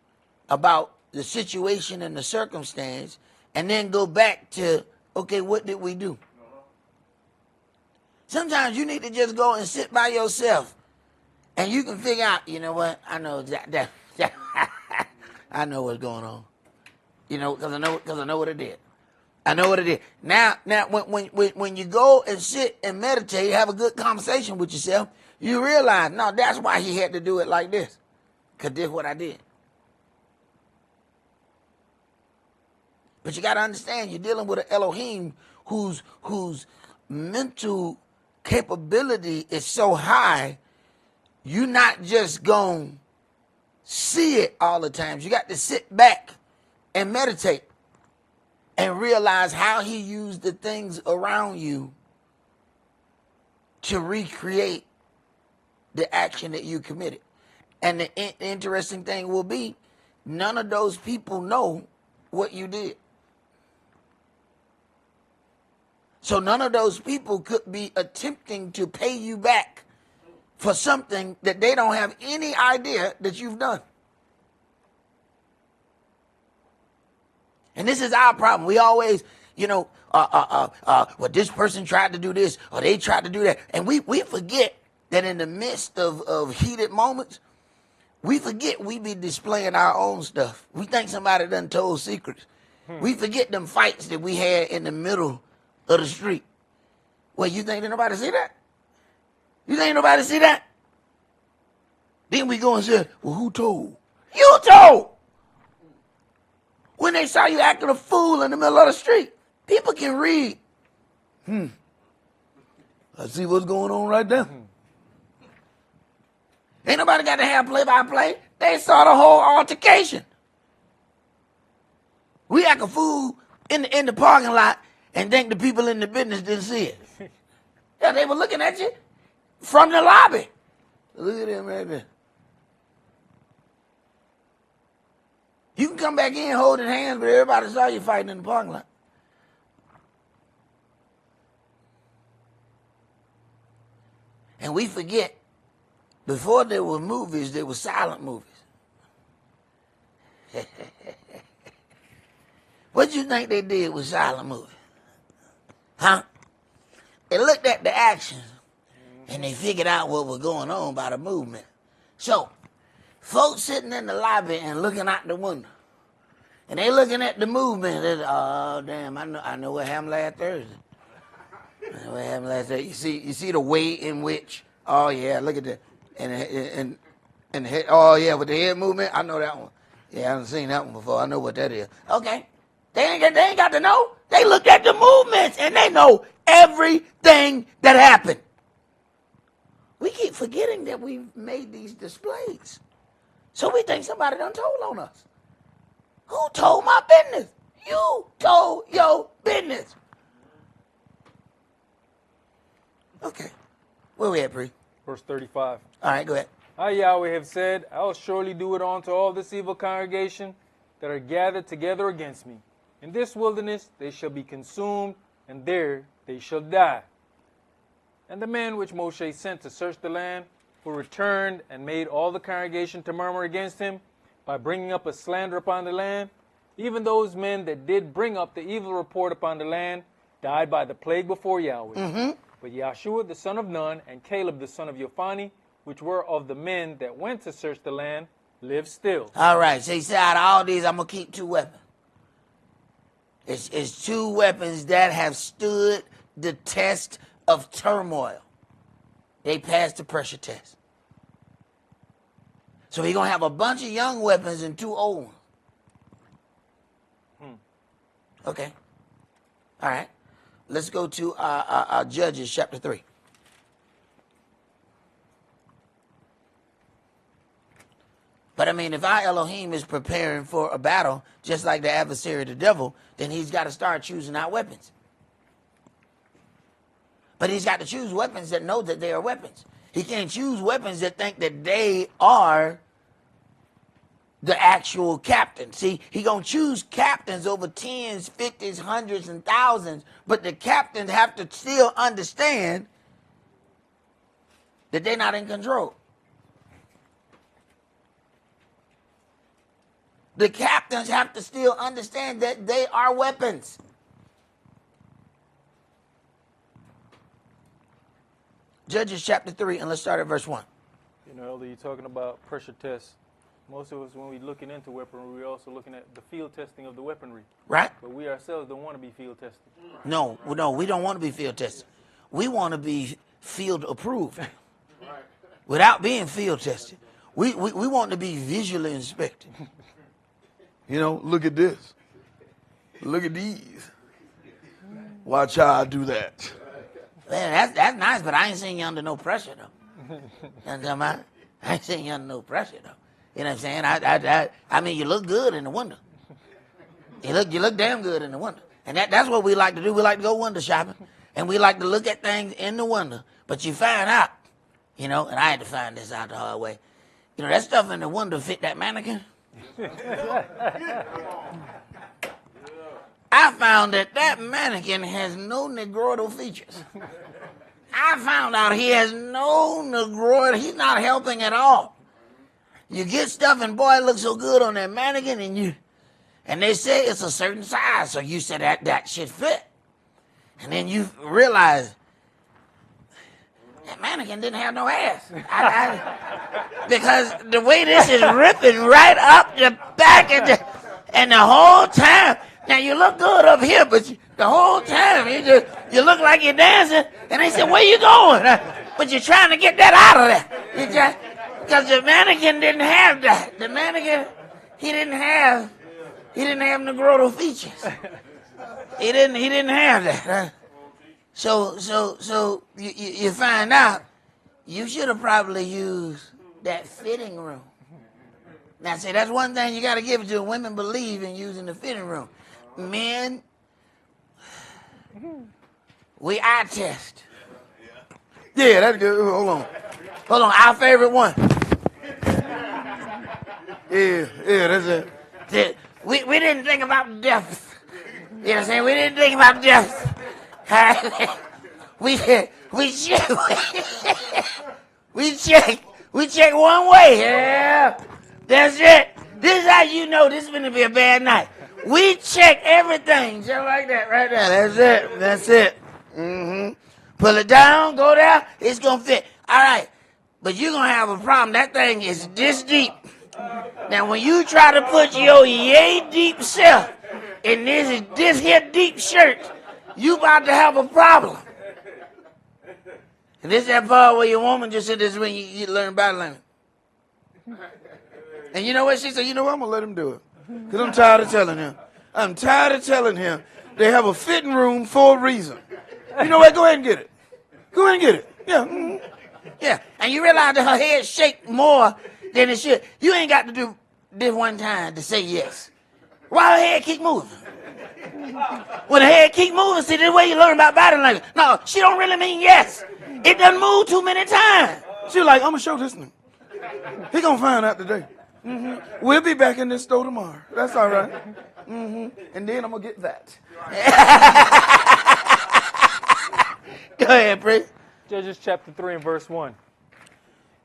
about the situation and the circumstance and then go back to, okay, what did we do? Sometimes you need to just go and sit by yourself and you can figure out, you know what, I know that I know what's going on. You know, because I know what it did. I know what it is. Now, when you go and sit and meditate, have a good conversation with yourself, you realize, no, that's why he had to do it like this. Because this is what I did. But you got to understand, you're dealing with an Elohim whose mental capability is so high, you're not just going to see it all the time. You got to sit back and meditate and realize how he used the things around you to recreate the action that you committed. And the interesting thing will be, none of those people know what you did. So none of those people could be attempting to pay you back for something that they don't have any idea that you've done. And this is our problem. We always, well, this person tried to do this or they tried to do that. And we forget that in the midst of heated moments, we forget we be displaying our own stuff. We think somebody done told secrets. We forget them fights that we had in the middle of the street. Well, you think nobody see that? You think nobody see that? Then we go and say, well, who told? You told! When they saw you acting a fool in the middle of the street, people can read. I see what's going on right there. Ain't nobody got to have play-by-play. They saw the whole altercation. We act a fool in the parking lot and think the people in the business didn't see it. Yeah, they were looking at you from the lobby. Look at them right there. You can come back in holding hands, but everybody saw you fighting in the parking lot. And we forget, before there were movies, there were silent movies. What do you think they did with silent movies? Huh? They looked at the actions and they figured out what was going on by the movement. So, folks sitting in the lobby and looking out the window, and they looking at the movement. They're, oh damn! I know what happened last Thursday. I know what happened last Thursday. You see the way in which? Oh yeah, look at that. And the head. Oh yeah, with the head movement. I know that one. Yeah, I haven't seen that one before. I know what that is. Okay, they ain't got to know. They looked at the movements and they know everything that happened. We keep forgetting that we've made these displays. So we think somebody done told on us. Who told my business? You told your business. Okay. Where we at, Bree? Verse 35. All right, go ahead. I, Yahweh, have said, I will surely do it unto all this evil congregation that are gathered together against me. In this wilderness they shall be consumed, and there they shall die. And the men which Moshe sent to search the land, who returned and made all the congregation to murmur against him by bringing up a slander upon the land, even those men that did bring up the evil report upon the land, died by the plague before Yahweh. But Yahshua the son of Nun and Caleb the son of Yophani, which were of the men that went to search the land, live still. All right, so he said, out of all these, I'm going to keep 2 weapons. It's 2 weapons that have stood the test of turmoil. They passed the pressure test. So he's going to have a bunch of young weapons and 2 old ones. Okay. All right. Let's go to Judges chapter 3. But I mean, if our Elohim is preparing for a battle, just like the adversary, the devil, then he's got to start choosing out weapons. But he's got to choose weapons that know that they are weapons. He can't choose weapons that think that they are the actual captain. See, he going to choose captains over 10s, 50s, 100s, and 1000s, but the captains have to still understand that they're not in control. The captains have to still understand that they are weapons. Judges chapter 3, and let's start at verse 1. You know, Elder, you're talking about pressure tests. Most of us, when we're looking into weaponry, we're also looking at the field testing of the weaponry. Right? But we ourselves don't want to be field tested. No, we don't want to be field tested. We want to be field approved. Without being field tested. We want to be visually inspected. You know, look at this. Look at these. Watch how I do that. Man, that's nice, but I ain't seen you under no pressure, though. You know what I'm talking about? I ain't seen you under no pressure, though. You know what I'm saying? I mean, you look good in the window. You look damn good in the window. And that's what we like to do. We like to go window shopping. And we like to look at things in the window. But you find out, you know, and I had to find this out the hard way. You know, that stuff in the window fit that mannequin. I found that mannequin has no negroidal features. I found out he has no negroid. He's not helping at all. You get stuff and boy, it looks so good on that mannequin, and they say it's a certain size, so you said that should fit. And then you realize that mannequin didn't have no ass. Because the way this is ripping right up the back and the whole time. Now you look good up here, but the whole time you look like you're dancing. And they said, "Where you going?" But you're trying to get that out of there. Because the mannequin didn't have that. The mannequin, he didn't have negroidal features. He didn't have that. So you find out you should have probably used that fitting room. Now, see, that's one thing you got to give it to. Women believe in using the fitting room. Men, we eye test. Yeah, that's good. Hold on. Our favorite one. Yeah, that's it. We didn't think about depth. You know what I'm saying? We didn't think about depth. We check one way. Yeah, that's it. This is how you know this is going to be a bad night. We check everything just like that right there. That's it. Pull it down, go down, it's going to fit. All right, but you're going to have a problem. That thing is this deep. Now, when you try to put your yay deep self in this here deep shirt, you about to have a problem. And this is that part where your woman just said this when you learn body language. And you know what she said? You know what? I'm going to let him do it. Because I'm tired of telling him. I'm tired of telling him they have a fitting room for a reason. You know what? Go ahead and get it. Go ahead and get it. Yeah. Yeah. And you realize that her head shake more than it should. You ain't got to do this one time to say yes. Why her head keep moving? When her head keep moving, see, this is the way you learn about body language. No, she don't really mean yes. It doesn't move too many times. She like, I'm going to show this one. He going to find out today. We'll be back in this store tomorrow. That's all right. And then I'm going to get that. Go ahead, Prince. Judges chapter 3 and verse 1.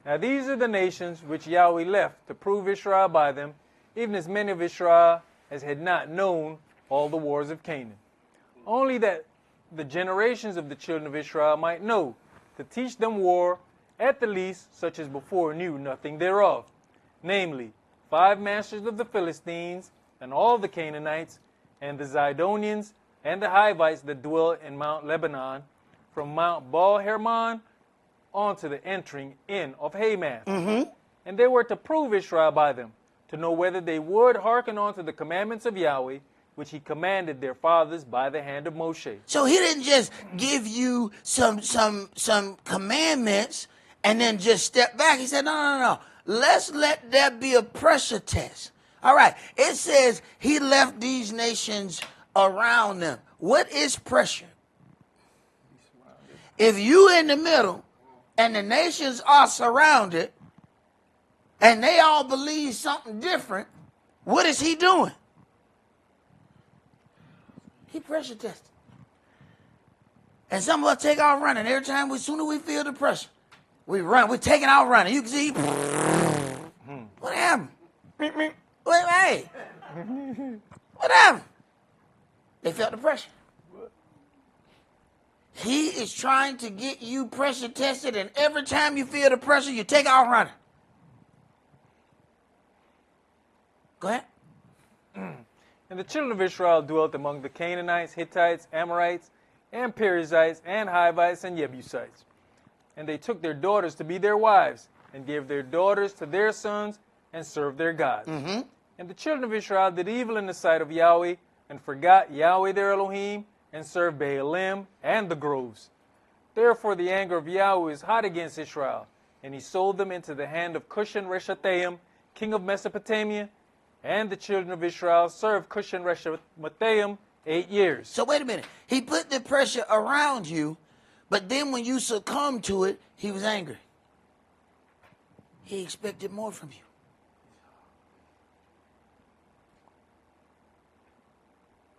Now these are the nations which Yahweh left to prove Israel by them, even as many of Israel as had not known all the wars of Canaan. Only that the generations of the children of Israel might know, to teach them war, at the least such as before knew nothing thereof. Namely, 5 masters of the Philistines, and all the Canaanites, and the Zidonians, and the Hivites that dwell in Mount Lebanon, from Mount Baal-Hermon on to the entering in of Hamath. And they were to prove Israel by them, to know whether they would hearken unto the commandments of Yahweh, which he commanded their fathers by the hand of Moshe. So he didn't just give you some commandments and then just step back. He said, no. Let's let that be a pressure test. All right. It says he left these nations around them. What is pressure? If you in the middle and the nations are surrounded and they all believe something different, what is he doing? He pressure tested. And some of us take off running. Every time, as soon as we feel the pressure, we run. We're taking out running. You can see, what happened? Wait, what happened? They felt the pressure. He is trying to get you pressure tested, and every time you feel the pressure, you take off running. Go ahead. And the children of Israel dwelt among the Canaanites, Hittites, Amorites, and Perizzites, and Hivites, and Jebusites. And they took their daughters to be their wives, and gave their daughters to their sons, and served their gods. And the children of Israel did evil in the sight of Yahweh, and forgot Yahweh their Elohim, and served Baalim and the groves. Therefore the anger of Yahweh is hot against Israel, and he sold them into the hand of Cushan-Rishathaim, king of Mesopotamia, and the children of Israel served Cushan-Rishathaim 8 years. So wait a minute. He put the pressure around you, but then when you succumbed to it, he was angry. He expected more from you.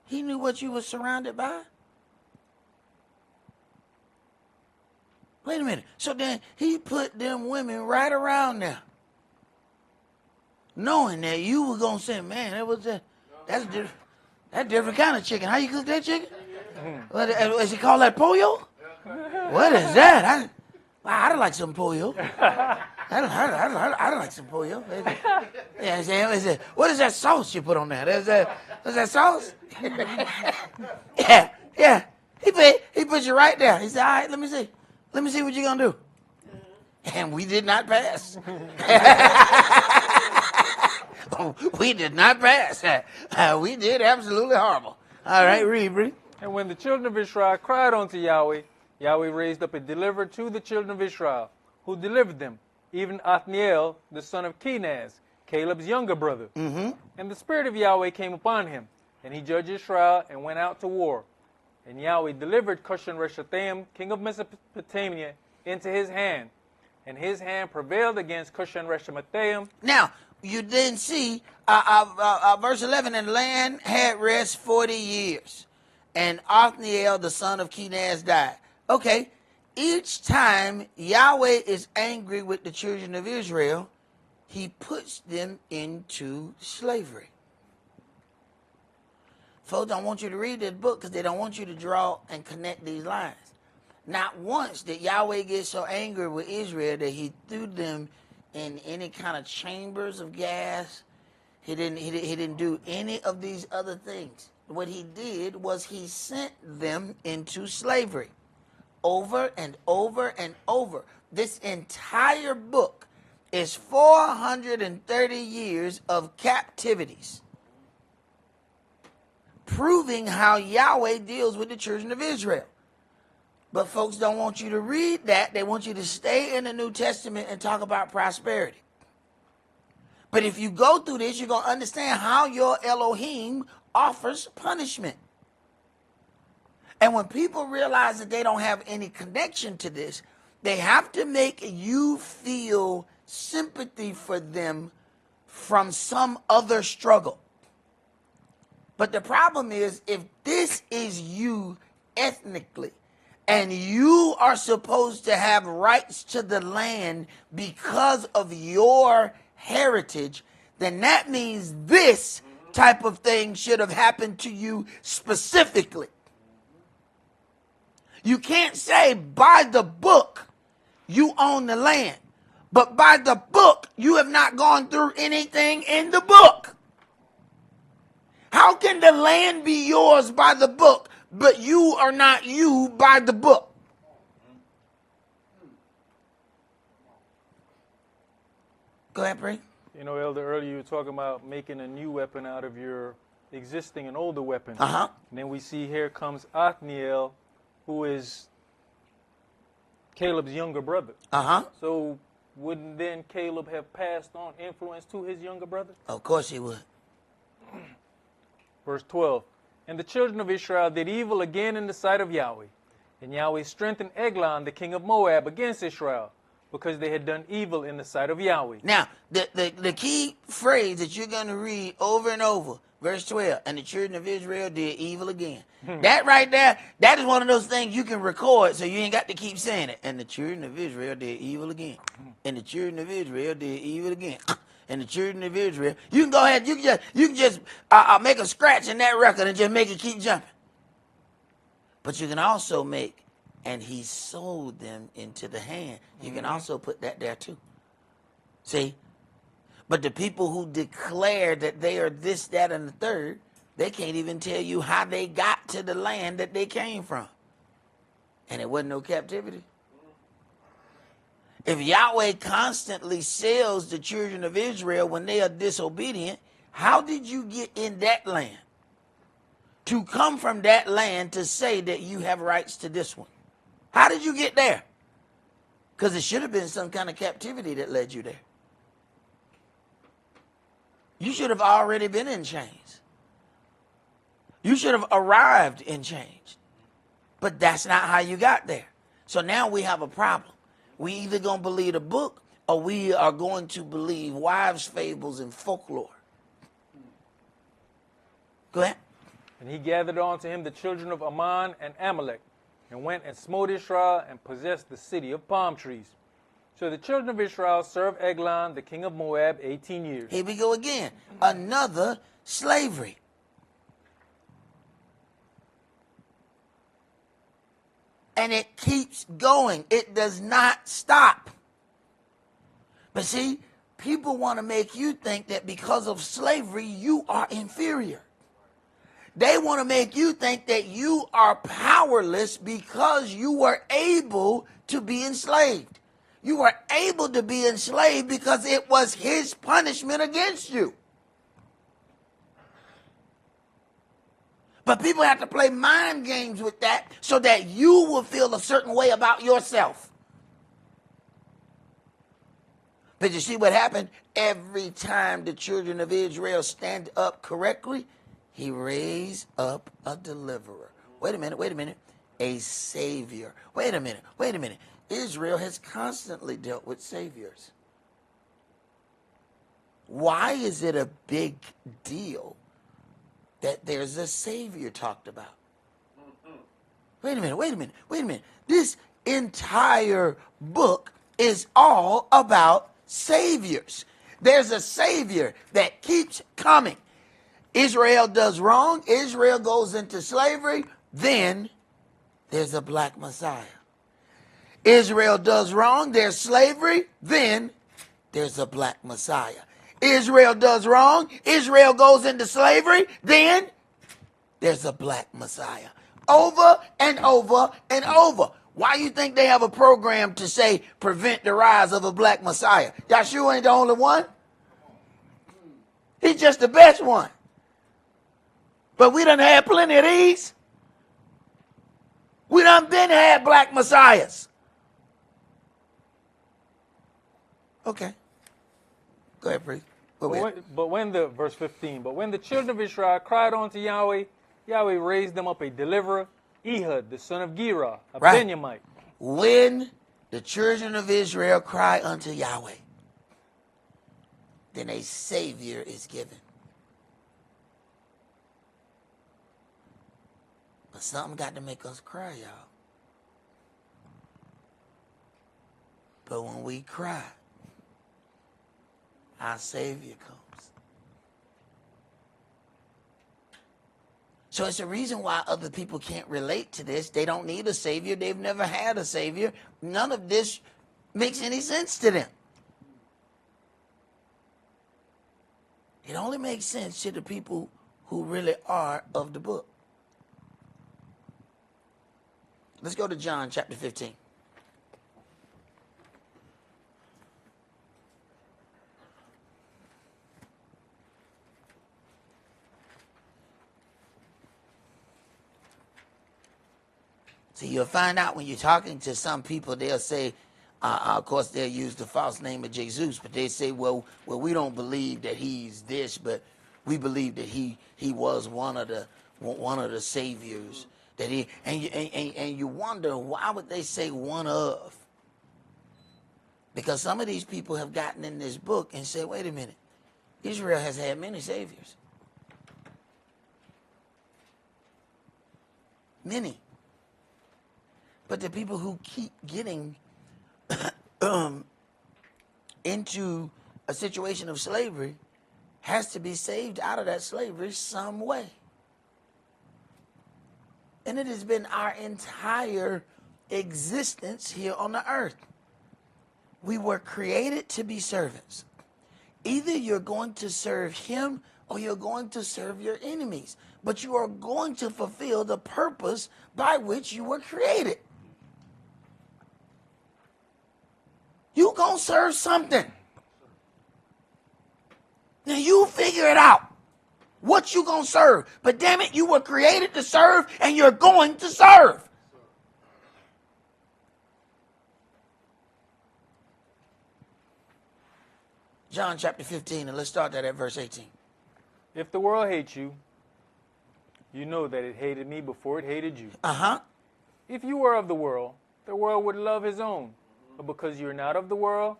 He knew what you were surrounded by. Wait a minute. So then he put them women right around there, knowing that you were going to say, man, that's different kind of chicken. How you cook that chicken? What, is it called that pollo? What is that? I'd like some pollo. I'd like some pollo. Yeah, what is that sauce you put on that? Is that sauce? Yeah. He put you right there. He said, all right, let me see what you're going to do. And we did not pass. We did not pass. We did absolutely horrible. All right, read. And when the children of Israel cried unto Yahweh, Yahweh raised up a deliverer to the children of Israel, who delivered them, even Othniel, the son of Kenaz, Caleb's younger brother. And the Spirit of Yahweh came upon him, and he judged Israel and went out to war. And Yahweh delivered Cushan-Rishathaim, king of Mesopotamia, into his hand. And his hand prevailed against Cushan-Rishathaim. Now, you then see verse 11, and the land had rest 40 years. And Othniel, the son of Kenaz, died. Okay, each time Yahweh is angry with the children of Israel, he puts them into slavery. Folks don't want you to read this book because they don't want you to draw and connect these lines. Not once did Yahweh get so angry with Israel that he threw them in any kind of chambers of gas. He didn't do any of these other things. What he did was he sent them into slavery over and over and over. This entire book is 430 years of captivities, proving how Yahweh deals with the children of Israel. But folks don't want you to read that. They want you to stay in the New Testament and talk about prosperity. But if you go through this, you're going to understand how your Elohim offers punishment. And when people realize that they don't have any connection to this, they have to make you feel sympathy for them from some other struggle. But the problem is, if this is you ethnically, and you are supposed to have rights to the land because of your heritage, then that means this type of thing should have happened to you specifically. You can't say by the book you own the land, but by the book you have not gone through anything in the book. How can the land be yours by the book, but you are not you by the book? Go ahead, Bree. You know, Elder, earlier you were talking about making a new weapon out of your existing and older weapon. Uh-huh. And then we see here comes Othniel, who is Caleb's younger brother. Uh-huh. So wouldn't then Caleb have passed on influence to his younger brother? Of course he would. Verse 12. And the children of Israel did evil again in the sight of Yahweh. And Yahweh strengthened Eglon, the king of Moab, against Israel, because they had done evil in the sight of Yahweh. Now, the key phrase that you're going to read over and over, verse 12, and the children of Israel did evil again. That right there, that is one of those things you can record so you ain't got to keep saying it. And the children of Israel did evil again. And the children of Israel did evil again. And the children of Israel, you can go ahead, you can just make a scratch in that record and just make it keep jumping. But you can also make, and he sold them into the hand. You can also put that there too. See? But the people who declare that they are this, that, and the third, they can't even tell you how they got to the land that they came from. And it wasn't no captivity. If Yahweh constantly sells the children of Israel when they are disobedient, how did you get in that land? To come from that land to say that you have rights to this one. How did you get there? Because it should have been some kind of captivity that led you there. You should have already been in chains. You should have arrived in chains. But that's not how you got there. So now we have a problem. We either going to believe the book or we are going to believe wives' fables and folklore. Go ahead. And he gathered unto him the children of Ammon and Amalek, and went and smote Israel and possessed the city of palm trees. So the children of Israel served Eglon, the king of Moab, 18 years. Here we go again. Another slavery. And it keeps going. It does not stop. But see, people want to make you think that because of slavery, you are inferior. They want to make you think that you are powerless because you were able to be enslaved. You were able to be enslaved because it was his punishment against you. But people have to play mind games with that so that you will feel a certain way about yourself. But you see what happened? Every time the children of Israel stand up correctly, he raised up a deliverer. Wait a minute. A savior. Wait a minute. Israel has constantly dealt with saviors. Why is it a big deal that there's a savior talked about? Wait a minute. This entire book is all about saviors. There's a savior that keeps coming. Israel does wrong. Israel goes into slavery. Then there's a black Messiah. Israel does wrong. There's slavery. Then there's a black Messiah. Israel does wrong. Israel goes into slavery. Then there's a black Messiah. Over and over and over. Why you think they have a program to say prevent the rise of a black Messiah? Yahshua ain't the only one. He's just the best one. But we done had plenty of these. We done been had black messiahs. Okay. Go ahead, please. Verse 15, but when the children of Israel cried unto Yahweh, Yahweh raised them up a deliverer, Ehud, the son of Gera, a Benjamite. When the children of Israel cry unto Yahweh, then a savior is given. But something got to make us cry, y'all. But when we cry, our Savior comes. So it's a reason why other people can't relate to this. They don't need a Savior. They've never had a Savior. None of this makes any sense to them. It only makes sense to the people who really are of the book. Let's go to John chapter 15. So you'll find out when you're talking to some people, they'll say, of course, they'll use the false name of Jesus, but they say, well, we don't believe that he's this, but we believe that he was one of the saviors. That he and you wonder, why would they say one of? Because some of these people have gotten in this book and said, wait a minute, Israel has had many saviors. Many. But the people who keep getting into a situation of slavery has to be saved out of that slavery some way. And it has been our entire existence here on the earth. We were created to be servants. Either you're going to serve him or you're going to serve your enemies. But you are going to fulfill the purpose by which you were created. You're going to serve something. Now you figure it out. What you going to serve. But damn it, you were created to serve and you're going to serve. John chapter 15, and let's start that at verse 18. If the world hates you, you know that it hated me before it hated you. If you were of the world would love his own. But because you're not of the world,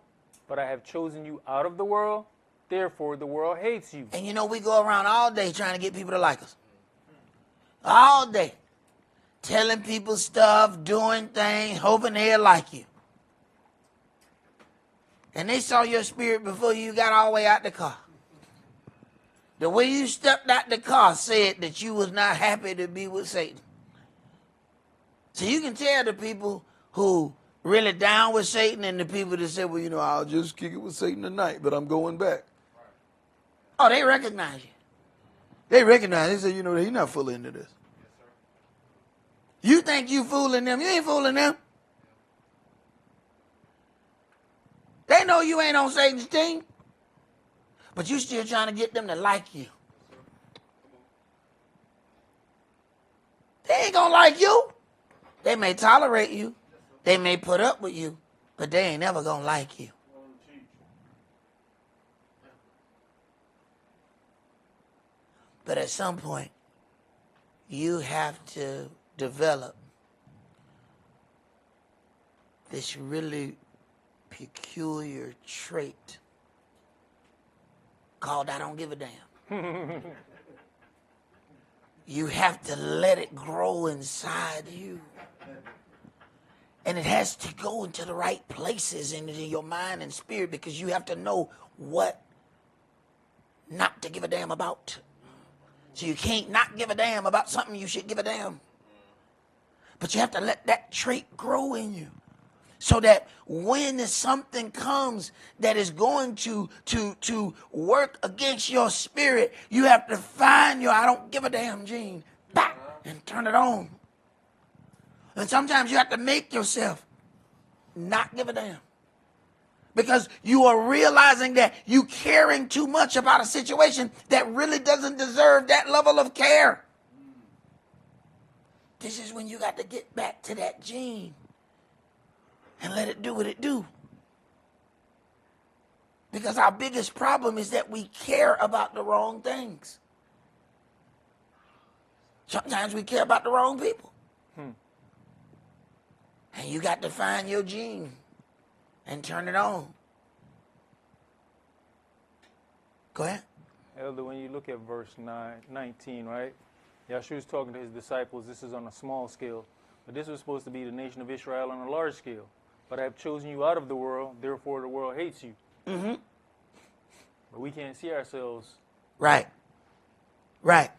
but I have chosen you out of the world, therefore the world hates you. And you know, we go around all day trying to get people to like us. All day. Telling people stuff, doing things, hoping they'll like you. And they saw your spirit before you got all the way out the car. The way you stepped out the car said that you was not happy to be with Satan. So you can tell the people who really down with Satan and the people that say, well, you know, I'll just kick it with Satan tonight, but I'm going back. Oh, they recognize you. They recognize, they say, you know, he's not fully into this. You think you fooling them. You ain't fooling them. They know you ain't on Satan's team. But you still trying to get them to like you. They ain't going to like you. They may tolerate you. They may put up with you. But they ain't never going to like you. But at some point, you have to develop this really peculiar trait called I don't give a damn. You have to let it grow inside you. And it has to go into the right places into your mind and spirit, because you have to know what not to give a damn about. So you can't not give a damn about something you should give a damn. But you have to let that trait grow in you. So that when something comes that is going to work against your spirit, you have to find your I don't give a damn gene back and turn it on. And sometimes you have to make yourself not give a damn. Because you are realizing that you caring too much about a situation that really doesn't deserve that level of care. This is when you got to get back to that gene and let it do what it do. Because our biggest problem is that we care about the wrong things. Sometimes we care about the wrong people. And you got to find your gene and turn it on. Go ahead. Elder, when you look at verse 19, right? Yahshua's talking to his disciples. This is on a small scale. But this was supposed to be the nation of Israel on a large scale. but I have chosen you out of the world, therefore the world hates you. Mm-hmm. But we can't see ourselves. Right. Right.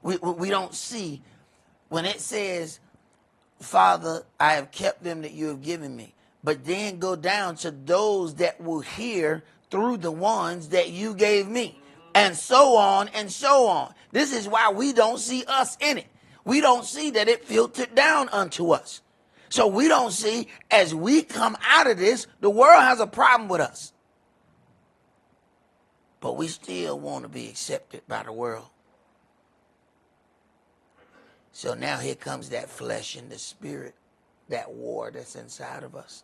We don't see when it says, Father, I have kept them that you have given me. But then go down to those that will hear through the ones that you gave me. And so on and so on. This is why we don't see us in it. We don't see that it filtered down unto us. So we don't see as we come out of this, the world has a problem with us. But we still want to be accepted by the world. So now here comes that flesh and the spirit, that war that's inside of us.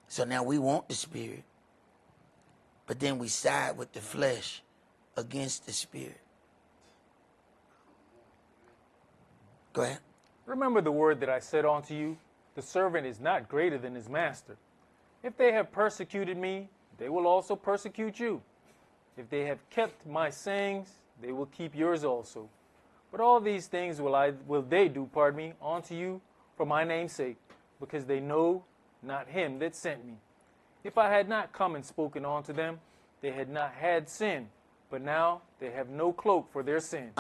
So now we want the spirit, but then we side with the flesh against the spirit. Go ahead. Remember the word that I said unto you, the servant is not greater than his master. If they have persecuted me, they will also persecute you. If they have kept my sayings, they will keep yours also. But all these things will they do unto you for my name's sake, because they know not him that sent me. If I had not come and spoken unto them, they had not had sin, but now they have no cloak for their sin.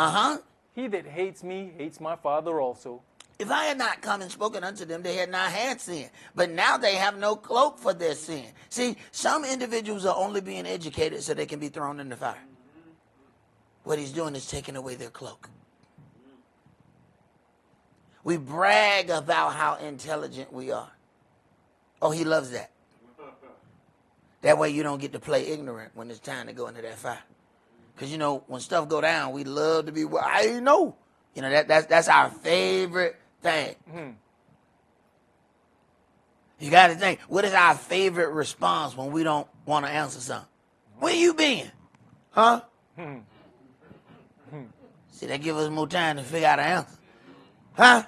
He that hates me hates my Father also. If I had not come and spoken unto them, they had not had sin. But now they have no cloak for their sin. See, some individuals are only being educated so they can be thrown in the fire. What he's doing is taking away their cloak. We brag about how intelligent we are. Oh, he loves that. That way you don't get to play ignorant when it's time to go into that fire. Because, you know, when stuff go down, we love to be, well, I didn't know. You know, that's our favorite thing. You got to think, what is our favorite response when we don't want to answer something? Where you been? Huh? See, that give us more time to figure out an answer. Huh?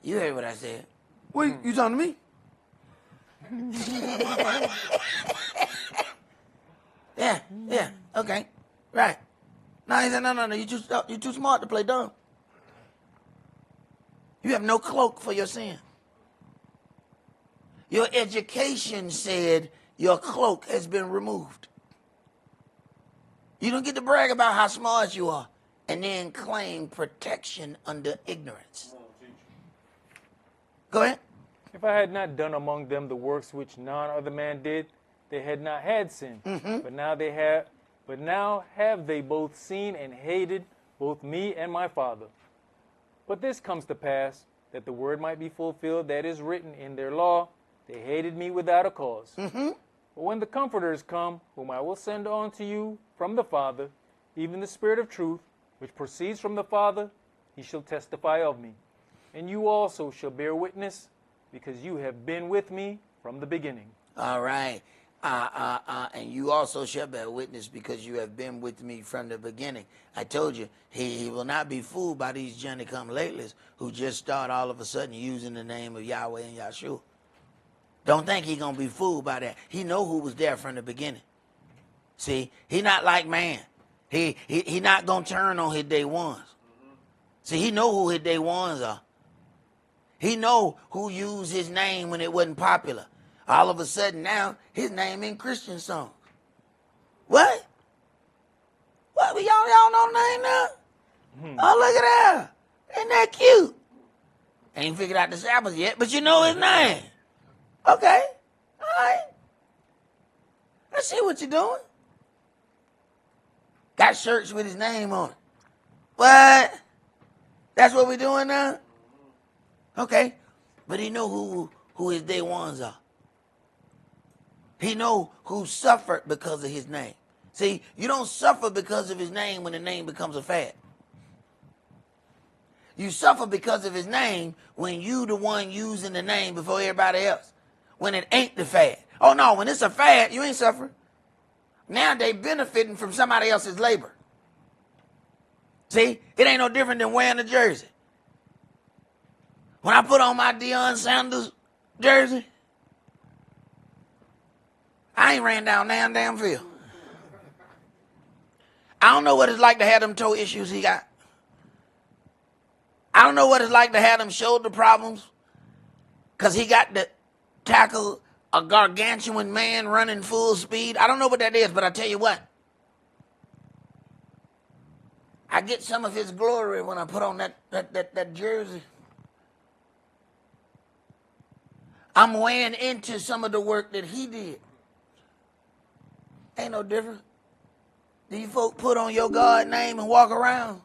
You heard what I said. Wait, you talking to me? Yeah, okay, right. No, he said, no, you're too smart to play dumb. You have no cloak for your sin. Your education said your cloak has been removed. You don't get to brag about how smart you are and then claim protection under ignorance. Go ahead. If I had not done among them the works which none other man did, they had not had sin. But now have they both seen and hated both me and my Father. But this comes to pass, that the word might be fulfilled that is written in their law, they hated me without a cause. But when the Comforter is come, whom I will send on to you from the Father, even the Spirit of truth, which proceeds from the Father, he shall testify of me. And you also shall bear witness, because you have been with me from the beginning. All right. And you also shall bear witness because you have been with me from the beginning. I told you, he will not be fooled by these Johnny-come-latelys who just start all of a sudden using the name of Yahweh and Yahshua. Don't think he's going to be fooled by that. He know who was there from the beginning. See, he not like man. He not going to turn on his day ones. See, he know who his day ones are. He know who used his name when it wasn't popular. All of a sudden now, his name in Christian songs. What? What? Y'all know the name now? Oh, look at that. Isn't that cute? Ain't figured out the Sabbath yet, but you know his name. Okay. All right. I see what you're doing. Got shirts with his name on it. What? That's what we're doing now? Okay. But he know who his day ones are. He know who suffered because of his name. See, you don't suffer because of his name when the name becomes a fad. You suffer because of his name when you the one using the name before everybody else. When it ain't the fad. Oh no, when it's a fad, you ain't suffering. Now they benefiting from somebody else's labor. See, it ain't no different than wearing a jersey. When I put on my Deion Sanders jersey, I ain't ran down damn field. I don't know what it's like to have them toe issues he got. I don't know what it's like to have them shoulder problems because he got the tackle a gargantuan man running full speed. I don't know what that is, but I tell you what. I get some of his glory when I put on that jersey. I'm weighing into some of the work that he did. Ain't no different. These folk put on your God name and walk around,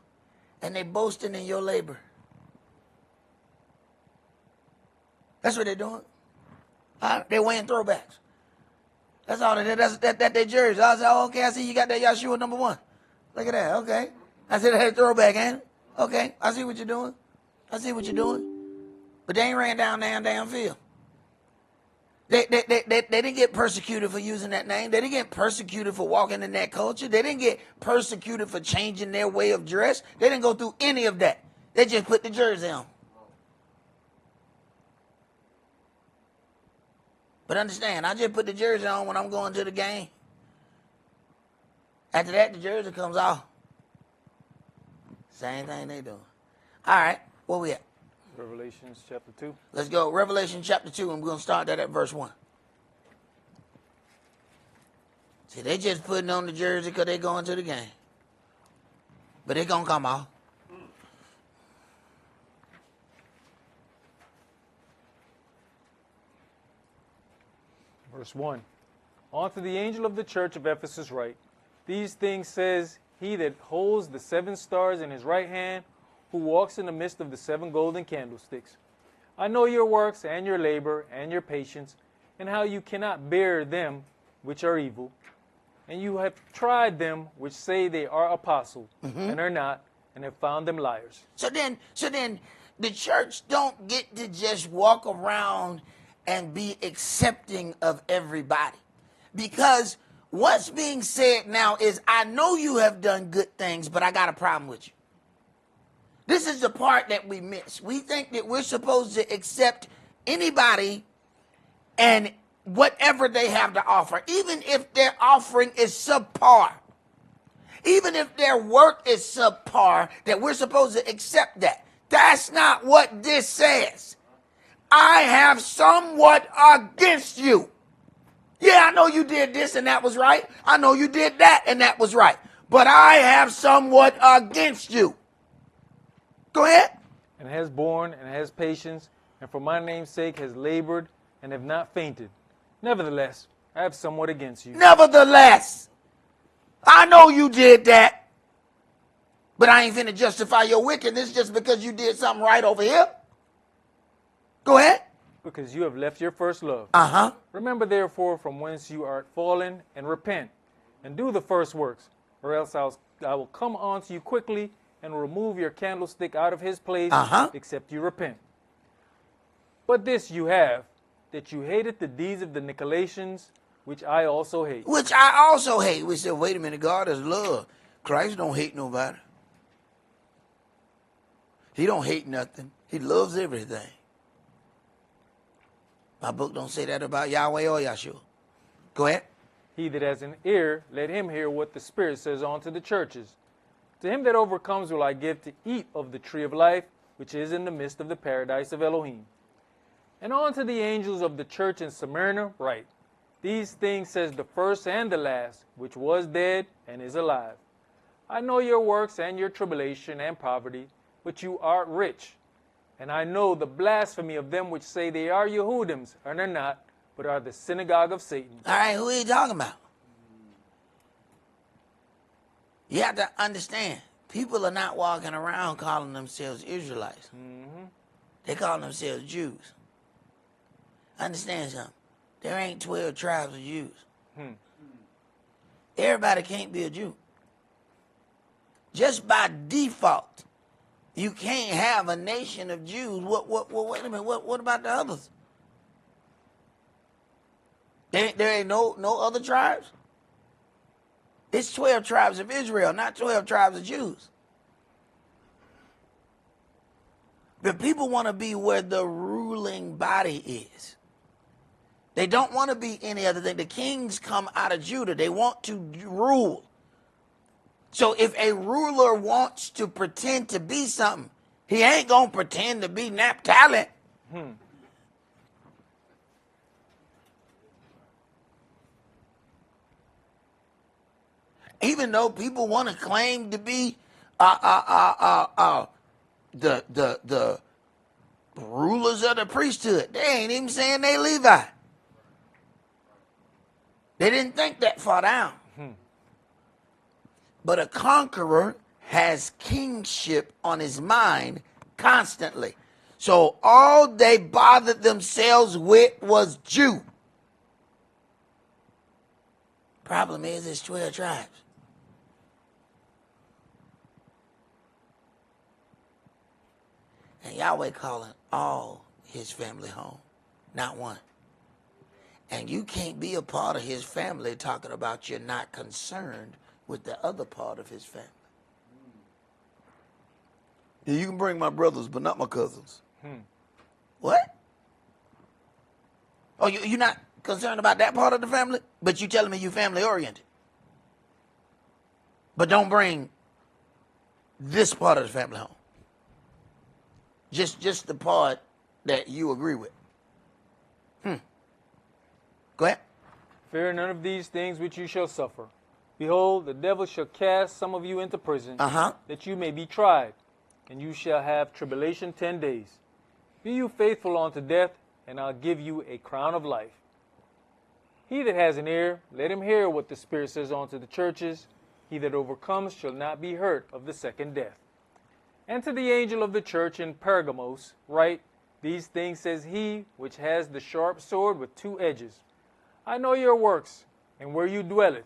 and they boasting in your labor. That's what they're doing. They're wearing throwbacks. That's all they did. That's their jersey. I said, oh, okay, I see you got that Yahshua #1. Look at that. Okay. I said, that's a throwback, ain't it? Okay. I see what you're doing. I see what you're doing. But they ain't ran down damn field. They didn't get persecuted for using that name. They didn't get persecuted for walking in that culture. They didn't get persecuted for changing their way of dress. They didn't go through any of that. They just put the jersey on. But understand, I just put the jersey on when I'm going to the game. After that, the jersey comes off. Same thing they doing. All right, where we at? Revelations chapter 2. Let's go. Revelation chapter 2, and we're going to start that at verse 1. See, they just putting on the jersey because they going to the game. But they going to come off. Verse 1. Unto the angel of the church of Ephesus write, these things says he that holds the 7 stars in his right hand, who walks in the midst of the 7 golden candlesticks. I know your works and your labor and your patience, and how you cannot bear them which are evil. And you have tried them which say they are apostles, and are not, and have found them liars. So then the church don't get to just walk around and be accepting of everybody. Because what's being said now is, I know you have done good things, but I got a problem with you. This is the part that we miss. We think that we're supposed to accept anybody and whatever they have to offer, even if their offering is subpar. Even if their work is subpar, that we're supposed to accept that. That's not what this says. I have somewhat against you. Yeah, I know you did this and that was right. I know you did that and that was right. But I have somewhat against you. Go ahead. And has borne and has patience, and for my name's sake has labored and have not fainted. Nevertheless, I have somewhat against you. Nevertheless, I know you did that. But I ain't finna justify your wickedness just because you did something right over here. Go ahead. Because you have left your first love. Uh-huh. Remember therefore from whence you are fallen, and repent, and do the first works, or else I will come unto you quickly, and remove your candlestick out of his place, except you repent. But this you have, that you hated the deeds of the Nicolaitans, which I also hate. Which I also hate. We said, wait a minute, God is love. Christ don't hate nobody. He don't hate nothing. He loves everything. My book don't say that about Yahweh or Yahshua. Go ahead. He that has an ear, let him hear what the Spirit says unto the churches. To him that overcomes will I give to eat of the tree of life, which is in the midst of the paradise of Elohim. And unto the angels of the church in Smyrna write, these things says the first and the last, which was dead and is alive. I know your works and your tribulation and poverty, but you are rich. And I know the blasphemy of them which say they are Yehudims, and are not, but are the synagogue of Satan. All right, who are you talking about? You have to understand, people are not walking around calling themselves Israelites. They call themselves Jews. Understand something. There ain't 12 tribes of Jews. Everybody can't be a Jew. Just by default, you can't have a nation of Jews. Wait a minute. What about the others? There ain't no other tribes? It's 12 tribes of Israel, not 12 tribes of Jews. But people want to be where the ruling body is. They don't want to be any other thing. The kings come out of Judah. They want to rule. So if a ruler wants to pretend to be something, he ain't going to pretend to be Naphtali. Even though people want to claim to be the rulers of the priesthood, they ain't even saying they Levi. They didn't think that far down. But a conqueror has kingship on his mind constantly. So all they bothered themselves with was Jew. Problem is, it's 12 tribes. And Yahweh calling all his family home, not one. And you can't be a part of his family talking about you're not concerned with the other part of his family. Yeah, you can bring my brothers, but not my cousins. What? Oh, you're not concerned about that part of the family? But you telling me you family oriented. But don't bring this part of the family home. Just the part that you agree with. Go ahead. Fear none of these things which you shall suffer. Behold, the devil shall cast some of you into prison, that you may be tried, and you shall have tribulation 10 days. Be you faithful unto death, and I'll give you a crown of life. He that has an ear, let him hear what the Spirit says unto the churches. He that overcomes shall not be hurt of the second death. And to the angel of the church in Pergamos write, These things says he which has the sharp sword with two edges. I know your works, and where you dwelleth,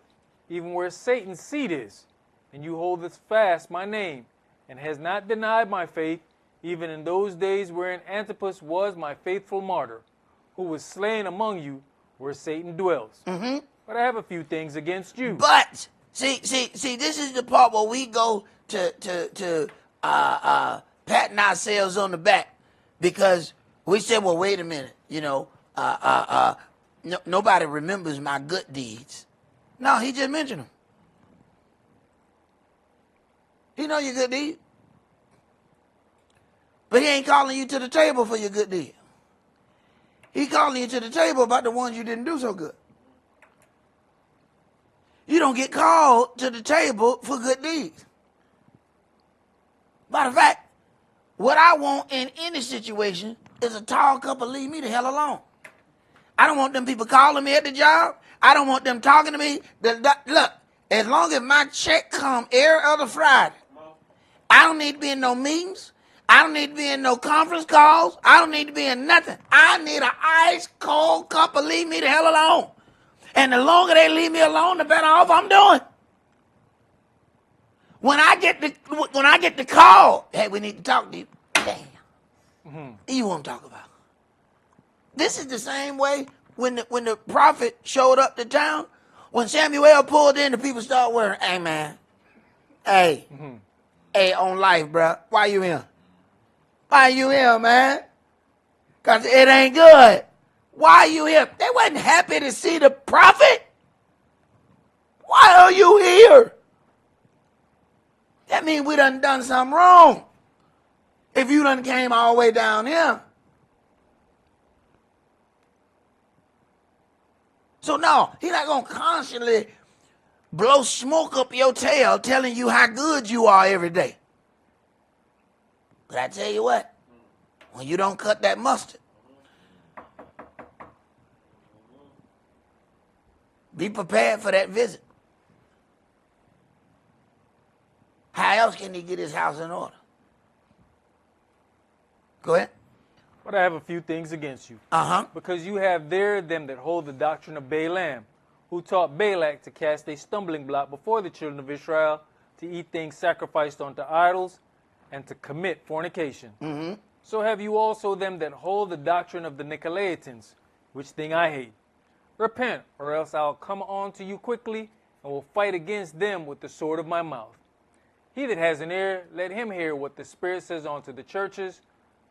even where Satan's seat is, and you holdeth fast my name, and has not denied my faith, even in those days wherein Antipas was my faithful martyr, who was slain among you where Satan dwells. But I have a few things against you. But see, this is the part where we go to patting ourselves on the back, because we said, well, wait a minute, nobody remembers my good deeds. No, he just mentioned them. He know your good deed. But he ain't calling you to the table for your good deed. He calling you to the table about the ones you didn't do so good. You don't get called to the table for good deeds. Matter of fact, what I want in any situation is a tall couple leave me the hell alone. I don't want them people calling me at the job. I don't want them talking to me. Look, as long as my check come every other Friday, I don't need to be in no meetings. I don't need to be in no conference calls. I don't need to be in nothing. I need an ice cold couple leave me the hell alone. And the longer they leave me alone, the better off I'm doing. When I get the call, hey, we need to talk to you. Damn. You want to talk about? This is the same way when the prophet showed up to town. When Samuel pulled in, the people start wearing, hey, man. Hey, on life, bro. Why you here? Why you here, man? Because it ain't good. Why you here? They wasn't happy to see the prophet. Why are you here? That means we done something wrong. If you done came all the way down here. So no, he's not going to constantly blow smoke up your tail telling you how good you are every day. But I tell you what, when you don't cut that mustard, be prepared for that visit. How else can he get his house in order? Go ahead. But I have a few things against you. Because you have there them that hold the doctrine of Balaam, who taught Balak to cast a stumbling block before the children of Israel, to eat things sacrificed unto idols, and to commit fornication. So have you also them that hold the doctrine of the Nicolaitans, which thing I hate. Repent, or else I'll come on to you quickly, and will fight against them with the sword of my mouth. He that has an ear, let him hear what the Spirit says unto the churches.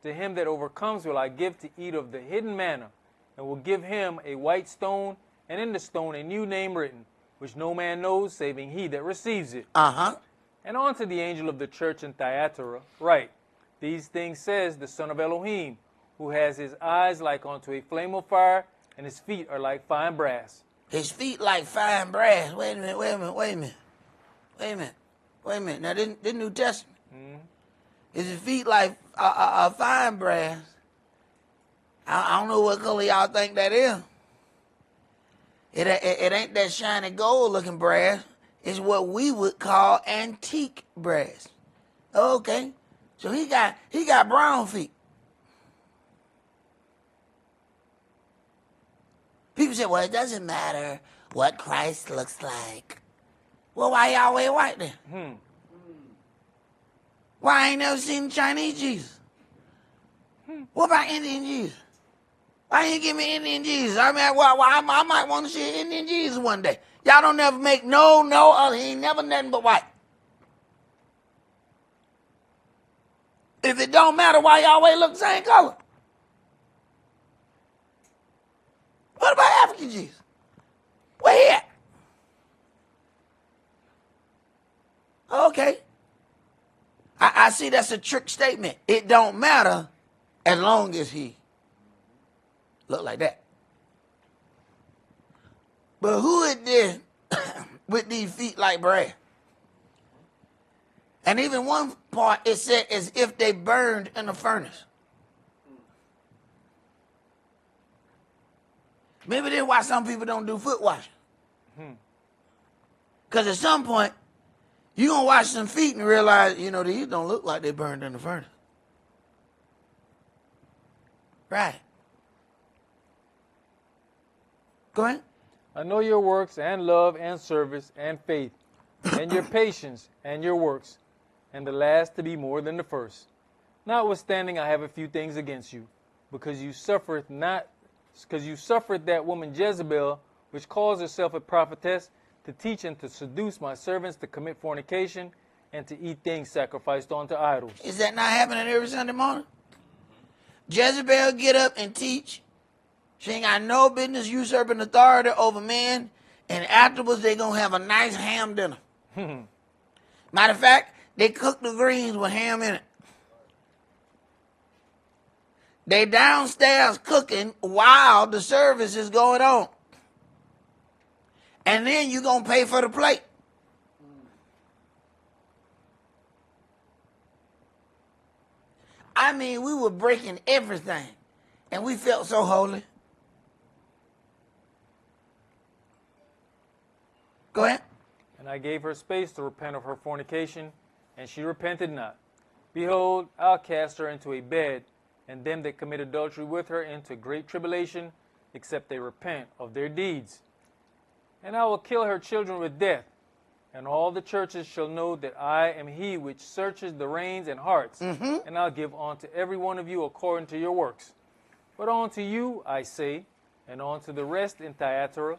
To him that overcomes will I give to eat of the hidden manna, and will give him a white stone, and in the stone a new name written, which no man knows, saving he that receives it. And unto the angel of the church in Thyatira write, These things says the Son of Elohim, who has his eyes like unto a flame of fire, and his feet are like fine brass. His feet like fine brass. Wait a minute. Wait a minute. Now, this New Testament. Mm-hmm. Is his feet like fine brass? I don't know what color y'all think that is. It ain't that shiny gold looking brass. It's what we would call antique brass. Okay, so he got brown feet. People say, well, it doesn't matter what Christ looks like. Well, why y'all wear white then? Why I ain't never seen Chinese Jesus? What about Indian Jesus? Why you give me Indian Jesus? I mean, well, I might want to see Indian Jesus one day. Y'all don't never make no other. He ain't never nothing but white. If it don't matter, why y'all always look the same color? What about African Jesus? Where he at? Okay. I see that's a trick statement. It don't matter as long as he look like that. But who is this with these feet like brass? And even one part, it said as if they burned in a furnace. Maybe that's why some people don't do foot washing. Because at some point, you're going to wash some feet and realize, these don't look like they burned in the furnace. Right. Go ahead. I know your works and love and service and faith and your patience and your works, and the last to be more than the first. Notwithstanding, I have a few things against you, because you suffered that woman Jezebel, which calls herself a prophetess, to teach and to seduce my servants to commit fornication and to eat things sacrificed unto idols. Is that not happening every Sunday morning? Jezebel get up and teach. She ain't got no business usurping authority over men, and afterwards they gonna have a nice ham dinner. Matter of fact, they cook the greens with ham in it. They downstairs cooking while the service is going on. And then you gonna pay for the plate. I mean, we were breaking everything, and we felt so holy. Go ahead. And I gave her space to repent of her fornication, and she repented not. Behold, I'll cast her into a bed, and them that commit adultery with her into great tribulation, except they repent of their deeds. And I will kill her children with death, and all the churches shall know that I am he which searches the reins and hearts, and I'll give unto every one of you according to your works. But unto you, I say, and unto the rest in Thyatira,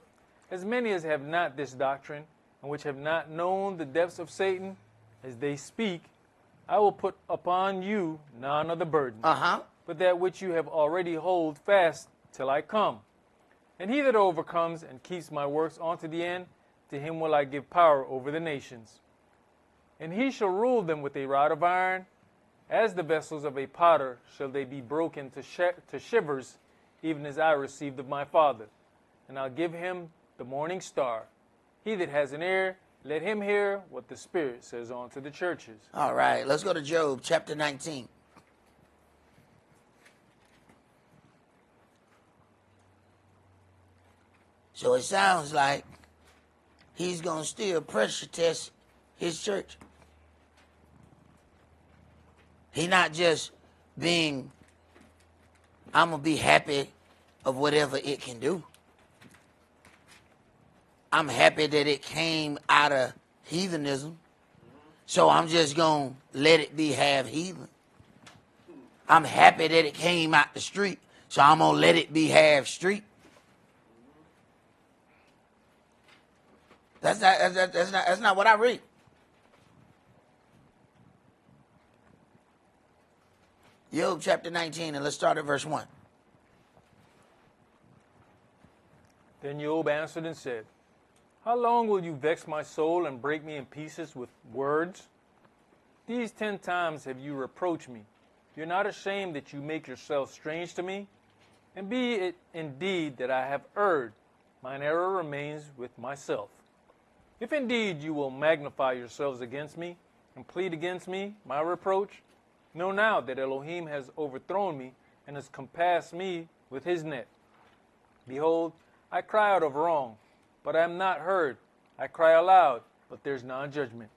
as many as have not this doctrine, and which have not known the depths of Satan, as they speak, I will put upon you none of the burden, but that which you have already hold fast till I come. And he that overcomes and keeps my works unto the end, to him will I give power over the nations. And he shall rule them with a rod of iron, as the vessels of a potter shall they be broken to shivers, even as I received of my Father. And I'll give him the morning star. He that has an ear, let him hear what the Spirit says unto the churches. All right, let's go to Job chapter 19. So it sounds like he's going to still pressure test his church. He not just being, I'm going to be happy of whatever it can do. I'm happy that it came out of heathenism, so I'm just going to let it be half heathen. I'm happy that it came out the street, so I'm going to let it be half street. That's not what I read. Job chapter 19, and let's start at verse 1. Then Job answered and said, How long will you vex my soul and break me in pieces with words? These 10 times have you reproached me. You're not ashamed that you make yourself strange to me? And be it indeed that I have erred, mine error remains with myself. If indeed you will magnify yourselves against me and plead against me my reproach, know now that Elohim has overthrown me and has compassed me with his net. Behold, I cry out of wrong, but I am not heard. I cry aloud, but there's none judgment.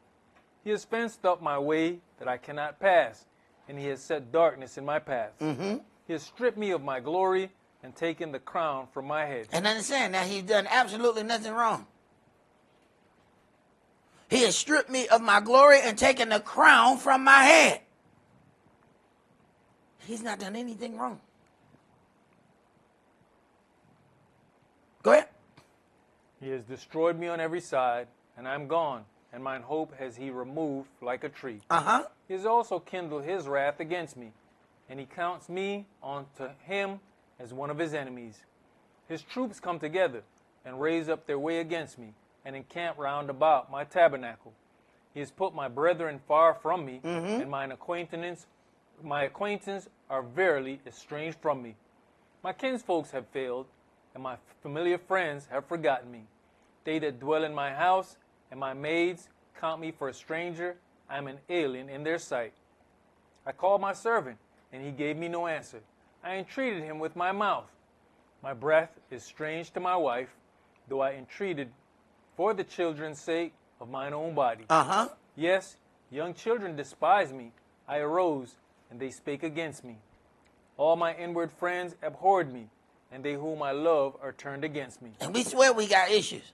He has fenced up my way that I cannot pass, and he has set darkness in my paths. He has stripped me of my glory and taken the crown from my head. And understand, now he's done absolutely nothing wrong. He has stripped me of my glory and taken the crown from my head. He's not done anything wrong. Go ahead. He has destroyed me on every side, and I am gone, and mine hope has he removed like a tree. He has also kindled his wrath against me, and he counts me unto him as one of his enemies. His troops come together and raise up their way against me, and encamp round about my tabernacle. He has put my brethren far from me, and my acquaintance are verily estranged from me. My kinsfolks have failed, and my familiar friends have forgotten me. They that dwell in my house and my maids count me for a stranger. I am an alien in their sight. I called my servant, and he gave me no answer. I entreated him with my mouth. My breath is strange to my wife, though I entreated for the children's sake of mine own body. Yes, young children despise me. I arose, and they spake against me. All my inward friends abhorred me, and they whom I love are turned against me. And we swear we got issues.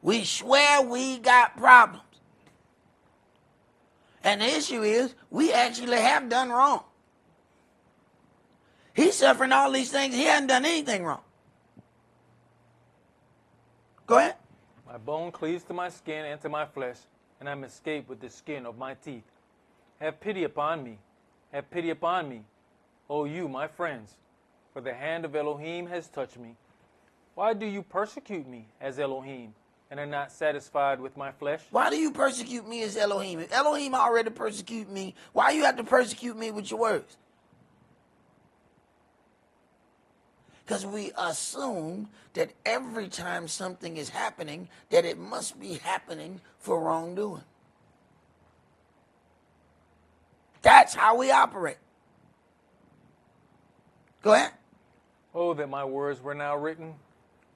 We swear we got problems. And the issue is, we actually have done wrong. He's suffering all these things. He hasn't done anything wrong. Go ahead. My bone cleaves to my skin and to my flesh, and I am escaped with the skin of my teeth. Have pity upon me. Have pity upon me, O you, my friends, for the hand of Elohim has touched me. Why do you persecute me as Elohim, and are not satisfied with my flesh? Why do you persecute me as Elohim? If Elohim already persecuted me, why you have to persecute me with your words? Because we assume that every time something is happening, that it must be happening for wrongdoing. That's how we operate. Go ahead. Oh, that my words were now written.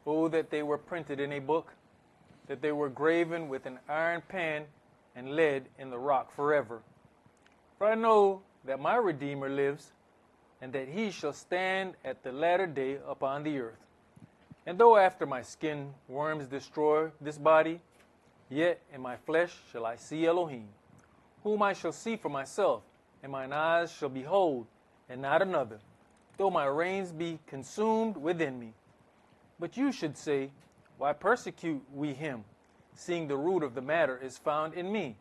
Oh, that they were printed in a book, that they were graven with an iron pen and lead in the rock forever. For I know that my Redeemer lives, and that he shall stand at the latter day upon the earth. And though after my skin worms destroy this body, yet in my flesh shall I see Elohim, whom I shall see for myself, and mine eyes shall behold, and not another, though my reins be consumed within me. But you should say, why persecute we him, seeing the root of the matter is found in me?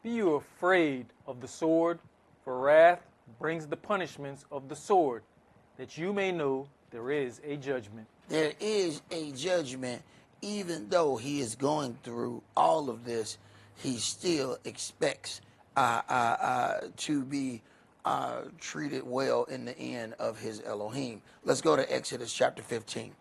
Be you afraid of the sword, for wrath brings the punishments of the sword, that you may know there is a judgment. There is a judgment. Even though he is going through all of this, he still expects to be treated well in the end of his Elohim. Let's go to Exodus chapter 15.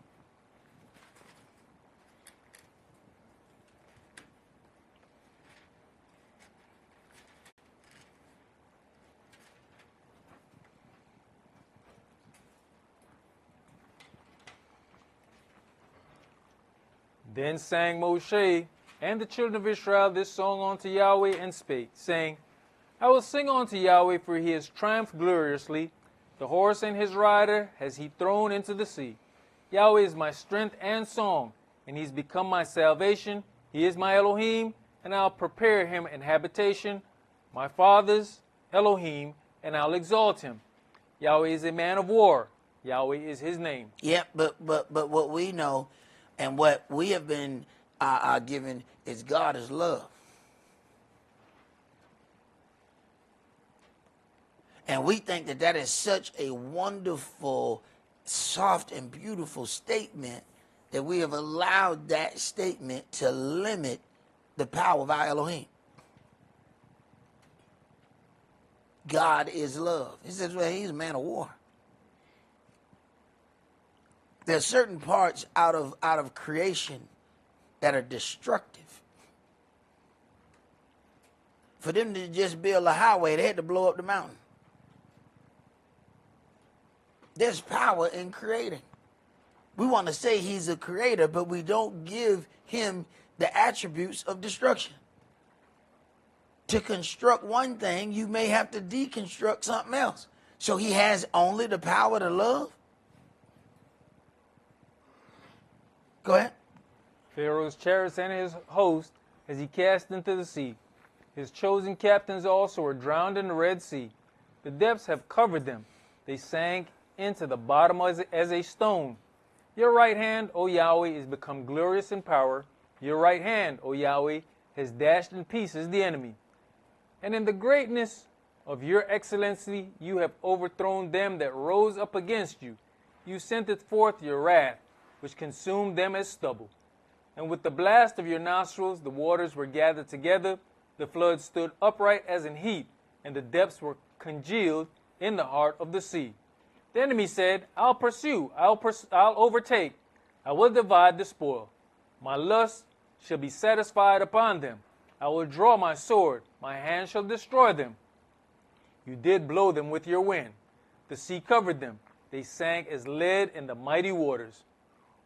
Then sang Moshe and the children of Israel this song unto Yahweh, and spake, saying, I will sing unto Yahweh, for he has triumphed gloriously. The horse and his rider has he thrown into the sea. Yahweh is my strength and song, and he's become my salvation. He is my Elohim, and I'll prepare him an habitation, my father's Elohim, and I'll exalt him. Yahweh is a man of war. Yahweh is his name. Yep, but what we know and what we have been given is God is love. And we think that that is such a wonderful, soft, and beautiful statement that we have allowed that statement to limit the power of our Elohim. God is love. He says, well, he's a man of war. There's certain parts out of creation that are destructive. For them to just build a highway, they had to blow up the mountain. There's power in creating. We want to say he's a creator, but we don't give him the attributes of destruction. To construct one thing, you may have to deconstruct something else. So he has only the power to love? Go ahead. Pharaoh's chariots and his host as he cast into the sea. His chosen captains also were drowned in the Red Sea. The depths have covered them. They sank into the bottom as a stone. Your right hand, O Yahweh, is become glorious in power. Your right hand, O Yahweh, has dashed in pieces the enemy. And in the greatness of your excellency, you have overthrown them that rose up against you. You sent it forth your wrath, which consumed them as stubble. And with the blast of your nostrils, the waters were gathered together. The flood stood upright as an heap, and the depths were congealed in the heart of the sea. The enemy said, I'll pursue, I'll overtake, I will divide the spoil. My lust shall be satisfied upon them. I will draw my sword, my hand shall destroy them. You did blow them with your wind. The sea covered them. They sank as lead in the mighty waters.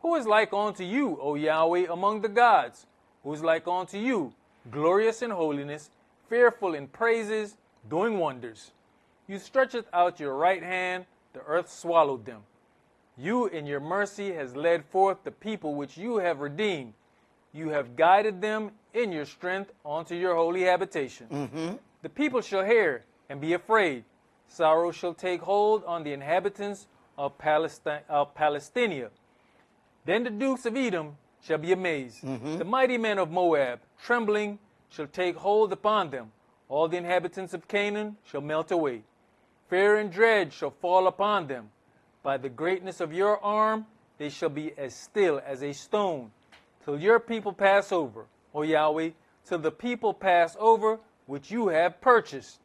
Who is like unto you, O Yahweh, among the gods? Who is like unto you, glorious in holiness, fearful in praises, doing wonders? You stretcheth out your right hand, the earth swallowed them. You in your mercy has led forth the people which you have redeemed. You have guided them in your strength unto your holy habitation. The people shall hear and be afraid. Sorrow shall take hold on the inhabitants of Palestina. Then the dukes of Edom shall be amazed. The mighty men of Moab, trembling, shall take hold upon them. All the inhabitants of Canaan shall melt away. Fear and dread shall fall upon them. By the greatness of your arm, they shall be as still as a stone, till your people pass over, O Yahweh, till the people pass over which you have purchased.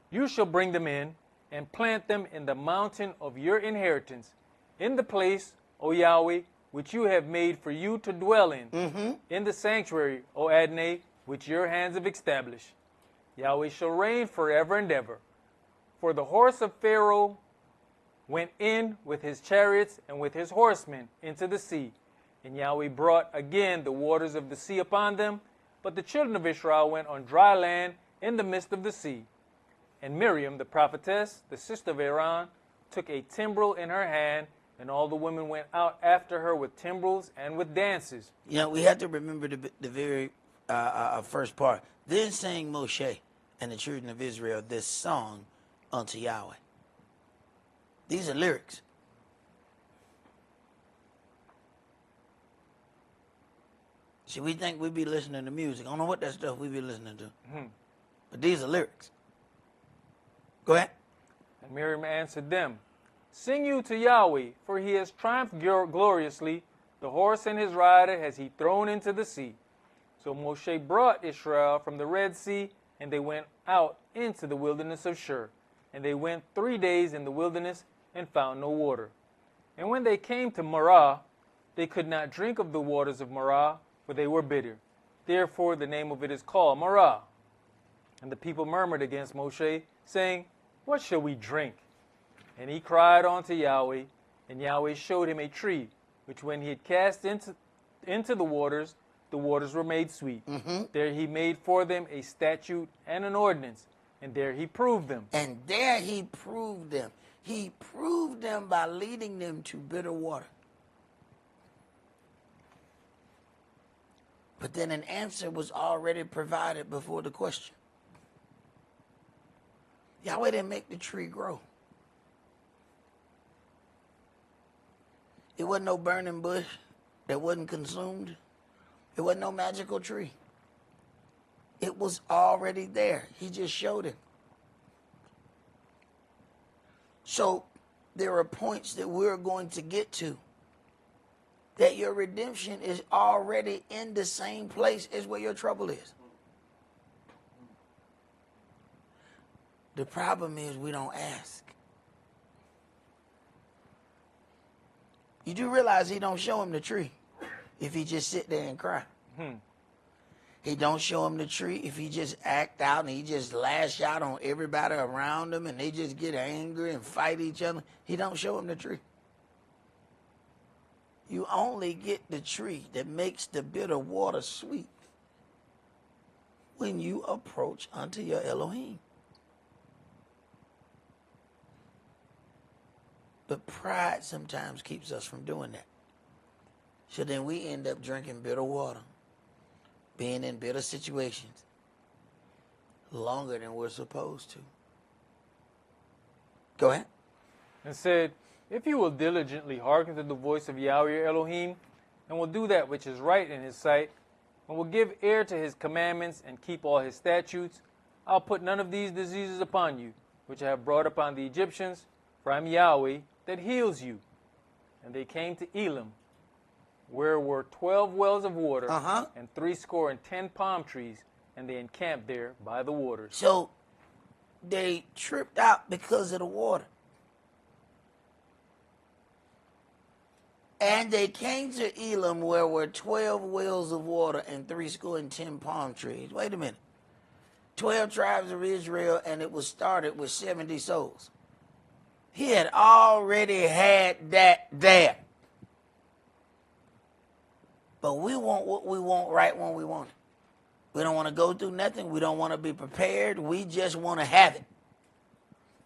You shall bring them in and plant them in the mountain of your inheritance, in the place, O Yahweh, which you have made for you to dwell in the sanctuary, O Adonai, which your hands have established. Yahweh shall reign forever and ever. For the horse of Pharaoh went in with his chariots and with his horsemen into the sea. And Yahweh brought again the waters of the sea upon them. But the children of Israel went on dry land in the midst of the sea. And Miriam, the prophetess, the sister of Aaron, took a timbrel in her hand, and all the women went out after her with timbrels and with dances. You know, we have to remember the very first part. Then sang Moshe and the children of Israel this song unto Yahweh. These are lyrics. See, we think we be listening to music. I don't know what that stuff we be listening to. But these are lyrics. Go ahead. And Miriam answered them, Sing you to Yahweh, for he has triumphed gloriously. The horse and his rider has he thrown into the sea. So Moshe brought Israel from the Red Sea, and they went out into the wilderness of Shur. And they went 3 days in the wilderness and found no water. And when they came to Marah, they could not drink of the waters of Marah, for they were bitter. Therefore the name of it is called Marah. And the people murmured against Moshe, saying, What shall we drink? And he cried unto Yahweh, and Yahweh showed him a tree, which when he had cast into the waters were made sweet. There he made for them a statute and an ordinance, and there he proved them. And there he proved them. He proved them by leading them to bitter water. But then an answer was already provided before the question. Yahweh didn't make the tree grow. It wasn't no burning bush that wasn't consumed. It wasn't no magical tree. It was already there. He just showed it. So there are points that we're going to get to that your redemption is already in the same place as where your trouble is. The problem is we don't ask. You do realize he don't show him the tree if he just sit there and cry. He don't show him the tree if he just act out and he just lash out on everybody around him and they just get angry and fight each other. He don't show him the tree. You only get the tree that makes the bitter water sweet when you approach unto your Elohim. But pride sometimes keeps us from doing that. So then we end up drinking bitter water, being in bitter situations longer than we're supposed to. Go ahead. And said, if you will diligently hearken to the voice of Yahweh your Elohim, and will do that which is right in his sight, and will give ear to his commandments and keep all his statutes, I'll put none of these diseases upon you, which I have brought upon the Egyptians, for I am Yahweh that heals you. And they came to Elim, where were 12 wells of water, and 70 palm trees, and they encamped there by the waters. So they tripped out because of the water. And they came to Elim, where were 12 wells of water and 70 palm trees. Wait a minute. 12 tribes of Israel, and it was started with 70 souls. He had already had that there. But we want what we want right when we want it. We don't want to go through nothing. We don't want to be prepared. We just want to have it.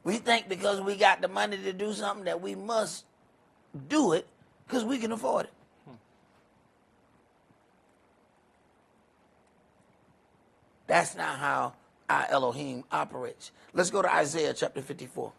We think because we got the money to do something that we must do it because we can afford it. That's not how our Elohim operates. Let's go to Isaiah chapter 54.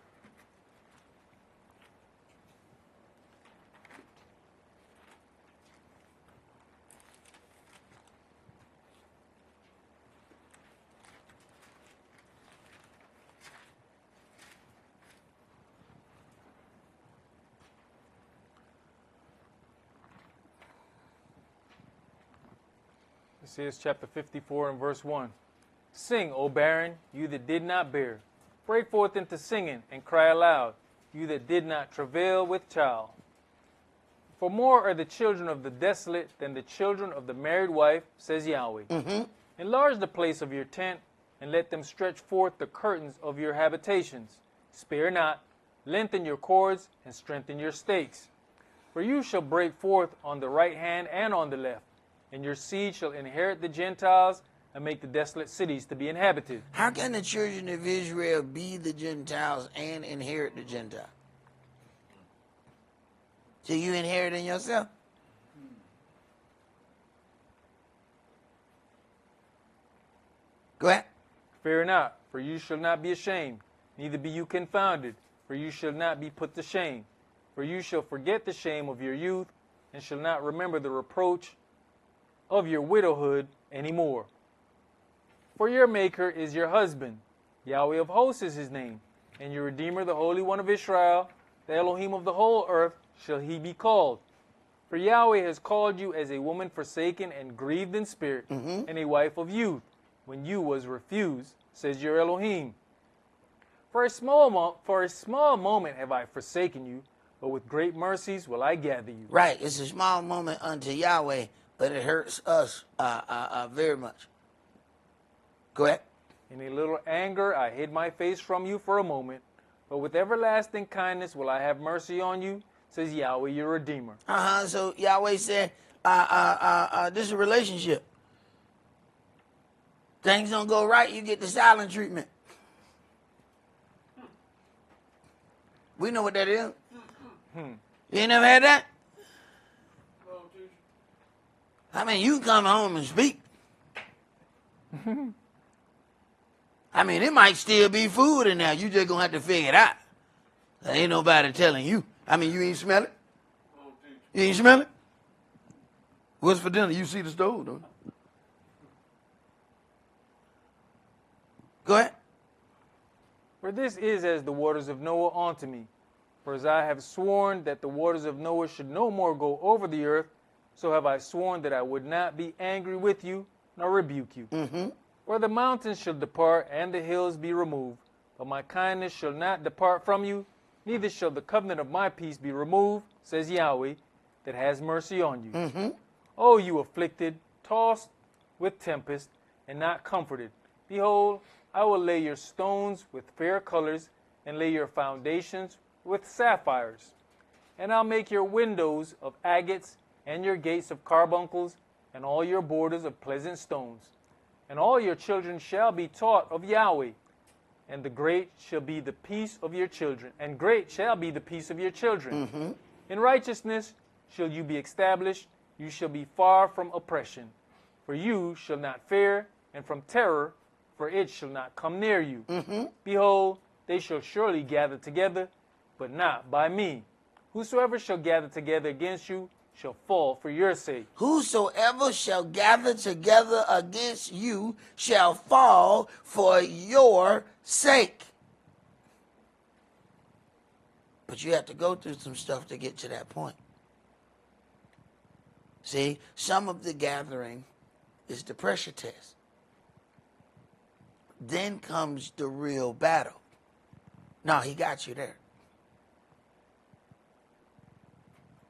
This is chapter 54 and verse 1. Sing, O barren, you that did not bear. Break forth into singing and cry aloud, you that did not travail with child. For more are the children of the desolate than the children of the married wife, says Yahweh. Enlarge the place of your tent, and let them stretch forth the curtains of your habitations. Spare not, lengthen your cords, and strengthen your stakes. For you shall break forth on the right hand and on the left, and your seed shall inherit the Gentiles and make the desolate cities to be inhabited. How can the children of Israel be the Gentiles and inherit the Gentiles? So you inheriting yourself? Go ahead. Fear not, for you shall not be ashamed, neither be you confounded, for you shall not be put to shame. For you shall forget the shame of your youth, and shall not remember the reproach of your widowhood any more. For your Maker is your husband, Yahweh of hosts is his name, and your Redeemer, the Holy One of Israel, the Elohim of the whole earth, shall he be called. For Yahweh has called you as a woman forsaken and grieved in spirit, and a wife of youth, when you was refused, says your Elohim. For a small moment have I forsaken you, but with great mercies will I gather you. Right, it's a small moment unto Yahweh, but it hurts us very much. Go ahead. In a little anger I hid my face from you for a moment, but with everlasting kindness will I have mercy on you, says Yahweh your Redeemer. So Yahweh said, this is a relationship. Things don't go right, you get the silent treatment. We know what that is. You ain't never had that? I mean, you come home and speak. I mean, it might still be food in there. You just gonna have to figure it out. There ain't nobody telling you. I mean, you ain't smell it? You ain't smell it? What's for dinner? You see the stove, don't you? Go ahead. For this is as the waters of Noah unto me. For as I have sworn that the waters of Noah should no more go over the earth, so have I sworn that I would not be angry with you, nor rebuke you. For the mountains shall depart, and the hills be removed, but my kindness shall not depart from you, neither shall the covenant of my peace be removed, says Yahweh, that has mercy on you. O you afflicted, tossed with tempest, and not comforted. Behold, I will lay your stones with fair colors, and lay your foundations with sapphires. And I'll make your windows of agates, and your gates of carbuncles, and all your borders of pleasant stones. And all your children shall be taught of Yahweh, and the great shall be the peace of your children. And great shall be the peace of your children. In righteousness shall you be established. You shall be far from oppression. For you shall not fear, and from terror, for it shall not come near you. Behold, they shall surely gather together, but not by me. Whosoever shall gather together against you shall fall for your sake. Whosoever shall gather together against you shall fall for your sake. But you have to go through some stuff to get to that point. See, some of the gathering is the pressure test. Then comes the real battle. No, he got you there.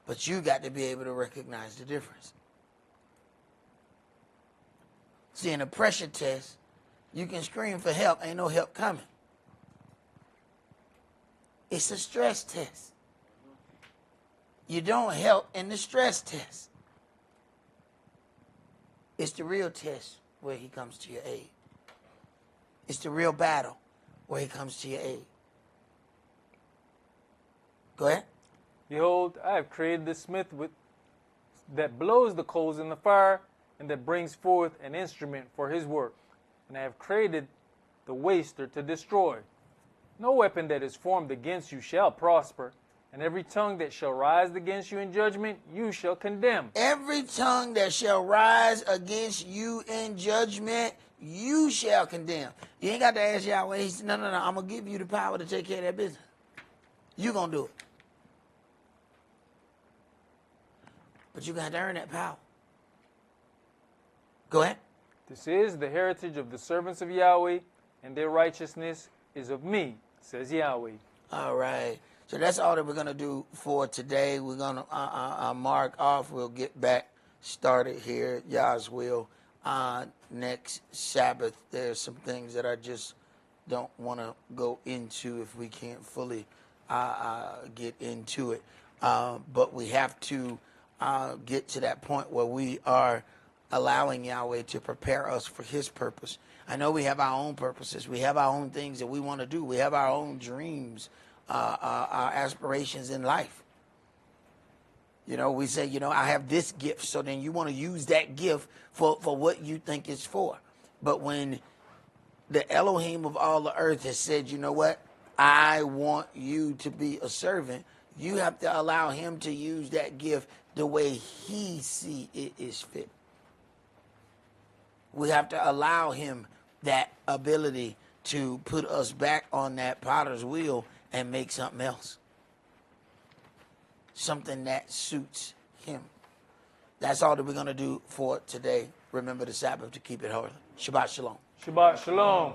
But you got to be able to recognize the difference. See, in a pressure test, you can scream for help, ain't no help coming. It's a stress test. You don't help in the stress test. It's the real test where he comes to your aid. It's the real battle where he comes to your aid. Go ahead. Behold, I have created the smith that blows the coals in the fire, and that brings forth an instrument for his work. And I have created the waster to destroy. No weapon that is formed against you shall prosper, and every tongue that shall rise against you in judgment, you shall condemn. Every tongue that shall rise against you in judgment, you shall condemn. You ain't got to ask Yahweh. He said, no, I'm going to give you the power to take care of that business. You're going to do it. But you're going to have to earn that power. Go ahead. This is the heritage of the servants of Yahweh, and their righteousness is of me, says Yahweh. All right. So that's all that we're going to do for today. We're going to mark off. We'll get back started here, Yah's will, next Sabbath. There's some things that I just don't want to go into if we can't fully get into it. But we have to get to that point where we are allowing Yahweh to prepare us for his purpose. I know we have our own purposes. We have our own things that we want to do. We have our own dreams, our aspirations in life. You know, we say, you know, I have this gift, so then you want to use that gift for what you think it's for. But when the Elohim of all the earth has said, you know what, I want you to be a servant, you have to allow him to use that gift the way he see it is fit. We have to allow him that ability to put us back on that potter's wheel and make something else. Something that suits him. That's all that we're going to do for today. Remember the Sabbath to keep it holy. Shabbat shalom. Shabbat shalom.